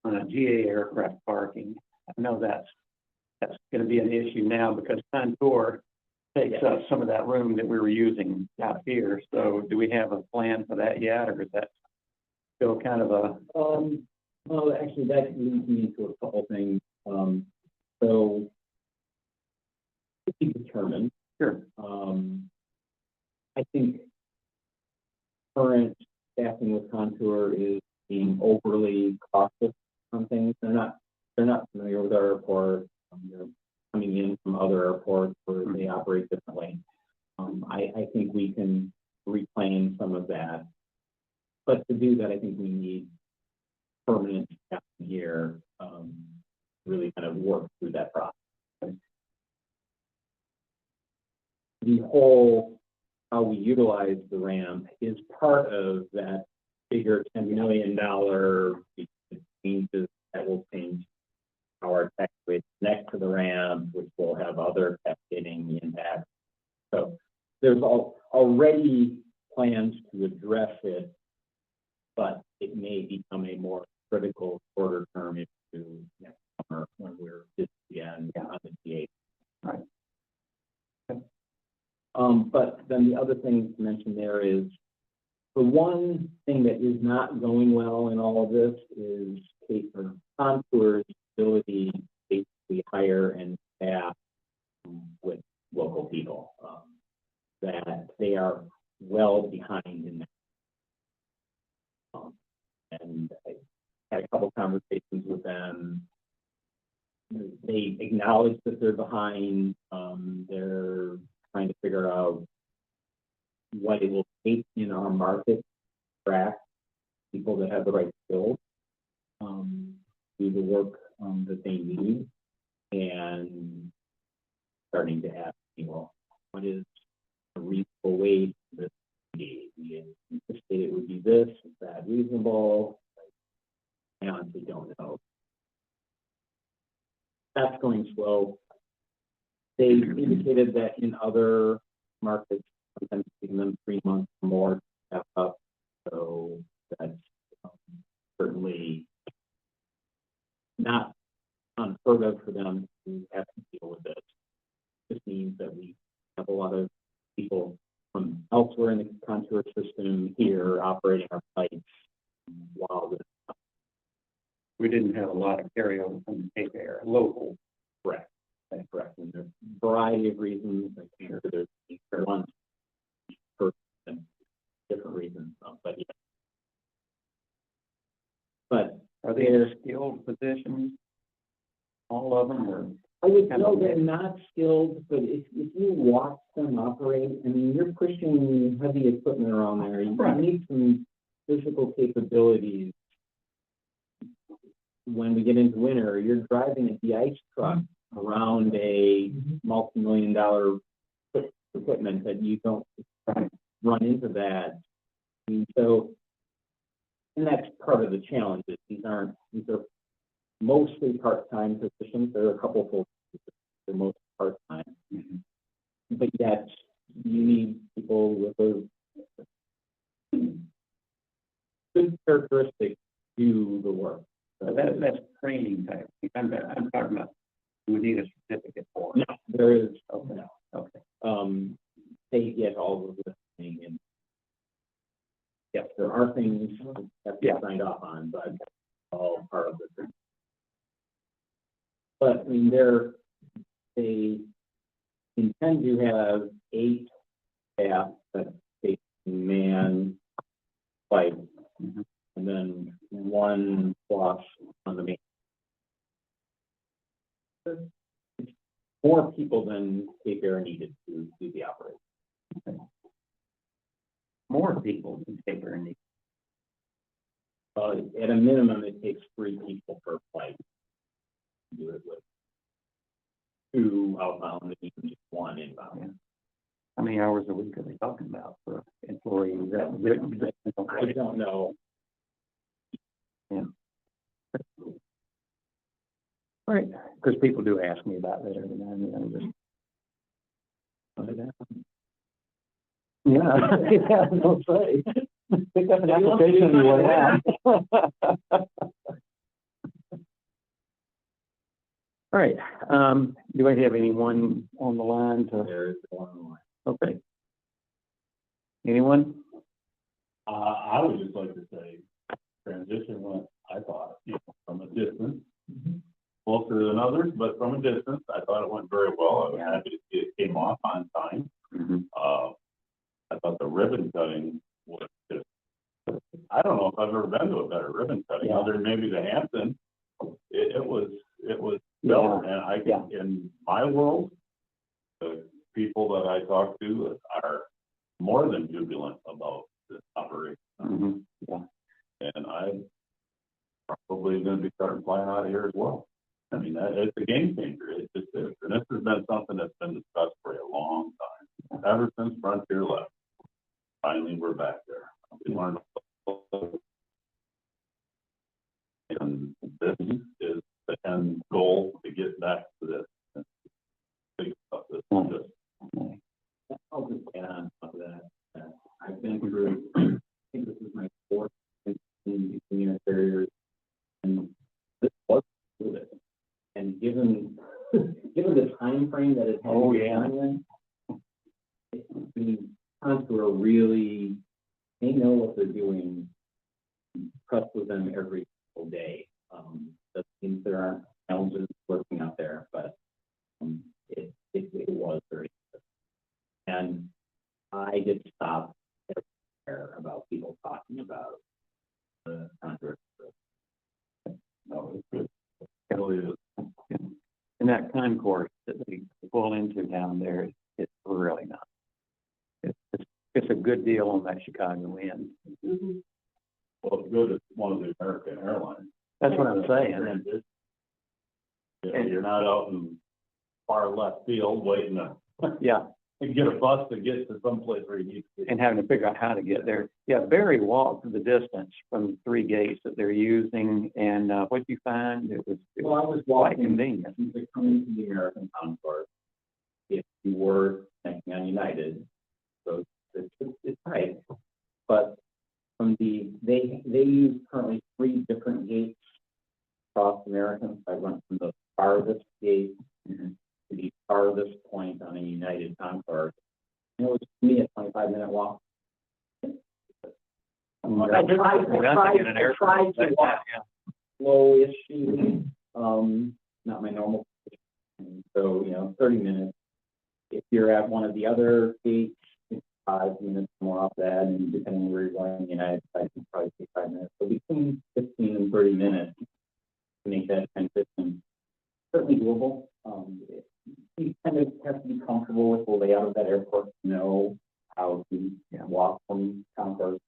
On a GA aircraft parking, I know that's going to be an issue now because Contour takes up some of that room that we were using out here. So do we have a plan for that yet, or is that still kind of a? Well, actually, that leads me into a couple things. So to be determined. Sure. I think current staffing with Contour is being overly cautious on things. They're not familiar with our airport. They're coming in from other airports where they operate differently. I think we can reclaim some of that. But to do that, I think we need permanent staffing here, really kind of work through that process. The whole how we utilize the ramp is part of that bigger $10 million changes that will change how our taxiway connect to the ramp, which will have other cascading impacts. So there's already plans to address it, but it may become a more critical shorter term issue next summer when we're just again on the G8. Right. But then the other thing to mention there is the one thing that is not going well in all of this is Contour's ability to basically hire and staff with local people. That they are well behind in that. And I had a couple conversations with them. They acknowledge that they're behind. They're trying to figure out what it will take in our market to track people that have the right skills, do the work that they need, and starting to ask people, what is a reasonable way for this to be? We anticipate it would be this, is that reasonable? I honestly don't know. That's going slow. They indicated that in other markets, sometimes taking them 3 months or more to step up. So that's certainly not elsewhere in the contour system here operating our pipes while the We didn't have a lot of carryover from the Cape Air, local. correct. That's correct. And there's a variety of reasons. I'm sure there's one for different reasons, but yeah. But Are they in skilled positions? All of them, or? I would know they're not skilled, but if you watch them operate, I mean, you're pushing heavy equipment around there. You Right. need some physical capabilities. When we get into winter, you're driving a de-ice truck around a multi-million-dollar equipment that you don't run into that. And so, and that's part of the challenge, is these are mostly part-time positions. There are a couple full, they're mostly part-time. But yet, you need people with a good characteristics to do the work. So that's training type. I'm talking about, we need a certificate for. No, there is, Okay, no. okay. They get all of the thing, and yes, there are things that they signed off on, but that's all part of the thing. But I mean, they intend to have 8 staff that they can man pipe, and then 1 plus on the main. More people than Cape Air needed to do the operation. More people than Cape Air need. At a minimum, it takes 3 people per flight to do it with. 2 outbound and just 1 inbound. Yeah. How many hours a week are they talking about for employees? I don't know. Yeah. All right, because people do ask me about that every now and then. I'm just. Yeah, yeah, I was gonna say. Pick up an application on your way out. All right, do I have anyone on the line to? There is 1 line. Okay. Anyone? I would just like to say, transition went, I thought, from a distance, closer than others, but from a distance, I thought it went very well. I was happy to see it came off on time. I thought the ribbon cutting was just, I don't know if I've ever been to a better ribbon cutting, other than maybe the Hampton. It was stellar, and in my world, the people that I talk to are more than jubilant about this operation. And I'm probably going to be starting flying out of here as well. I mean, it's a game changer. It just is. And this has been something that's been discussed for a long time, ever since Frontier left. Finally, we're back there. We learned, and this is the end goal, to get back to this big stuff. This is just, I'll just add on top of that. I've been through, I think this is my 4th in unit carriers, and this was good. And given the time frame that it had to be done in, the contour really, they know what they're doing. Impressed with them every single day. That means there aren't challenges working out there, but it was very good. And I did stop everywhere about people talking about the contour. No, it's good. It really is. And that concourse that they pull into down there, it's really not. It's a good deal on that Chicago end. well, it's good, it's one of the American Airlines. That's what I'm saying. And you're not out in far left field waiting to Yeah, get a bus to get to someplace where you need to be. and having to figure out how to get there. Yeah, Barry walked the distance from the 3 gates that they're using, and what you find, it was Well, I was quite walking convenient. coming to the American concourse. If you were thinking on United, so it's tight. But from they use currently 3 different gates across American. I went from the farthest gate to the farthest point on a United concourse. And it was, to me, a 25-minute walk. I tried to walk slow-ish, not my normal. So, 30 minutes. If you're at one of the other gates, it's 5 minutes more off that, and depending on where you're going, United States, it's probably take 5 minutes. So between 15 and 30 minutes to make that transition certainly doable. You kind of have to be comfortable with the layout of that airport, know how to walk from Concourse,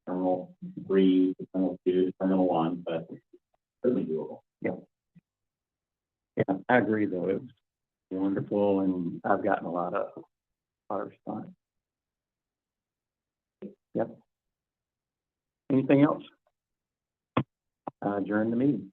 Terminal 3 to Terminal 2 to Terminal 1, but certainly doable. Yeah, I agree, though. It was wonderful, and I've gotten a lot of response. Yep. Anything else? Adjourn the meeting.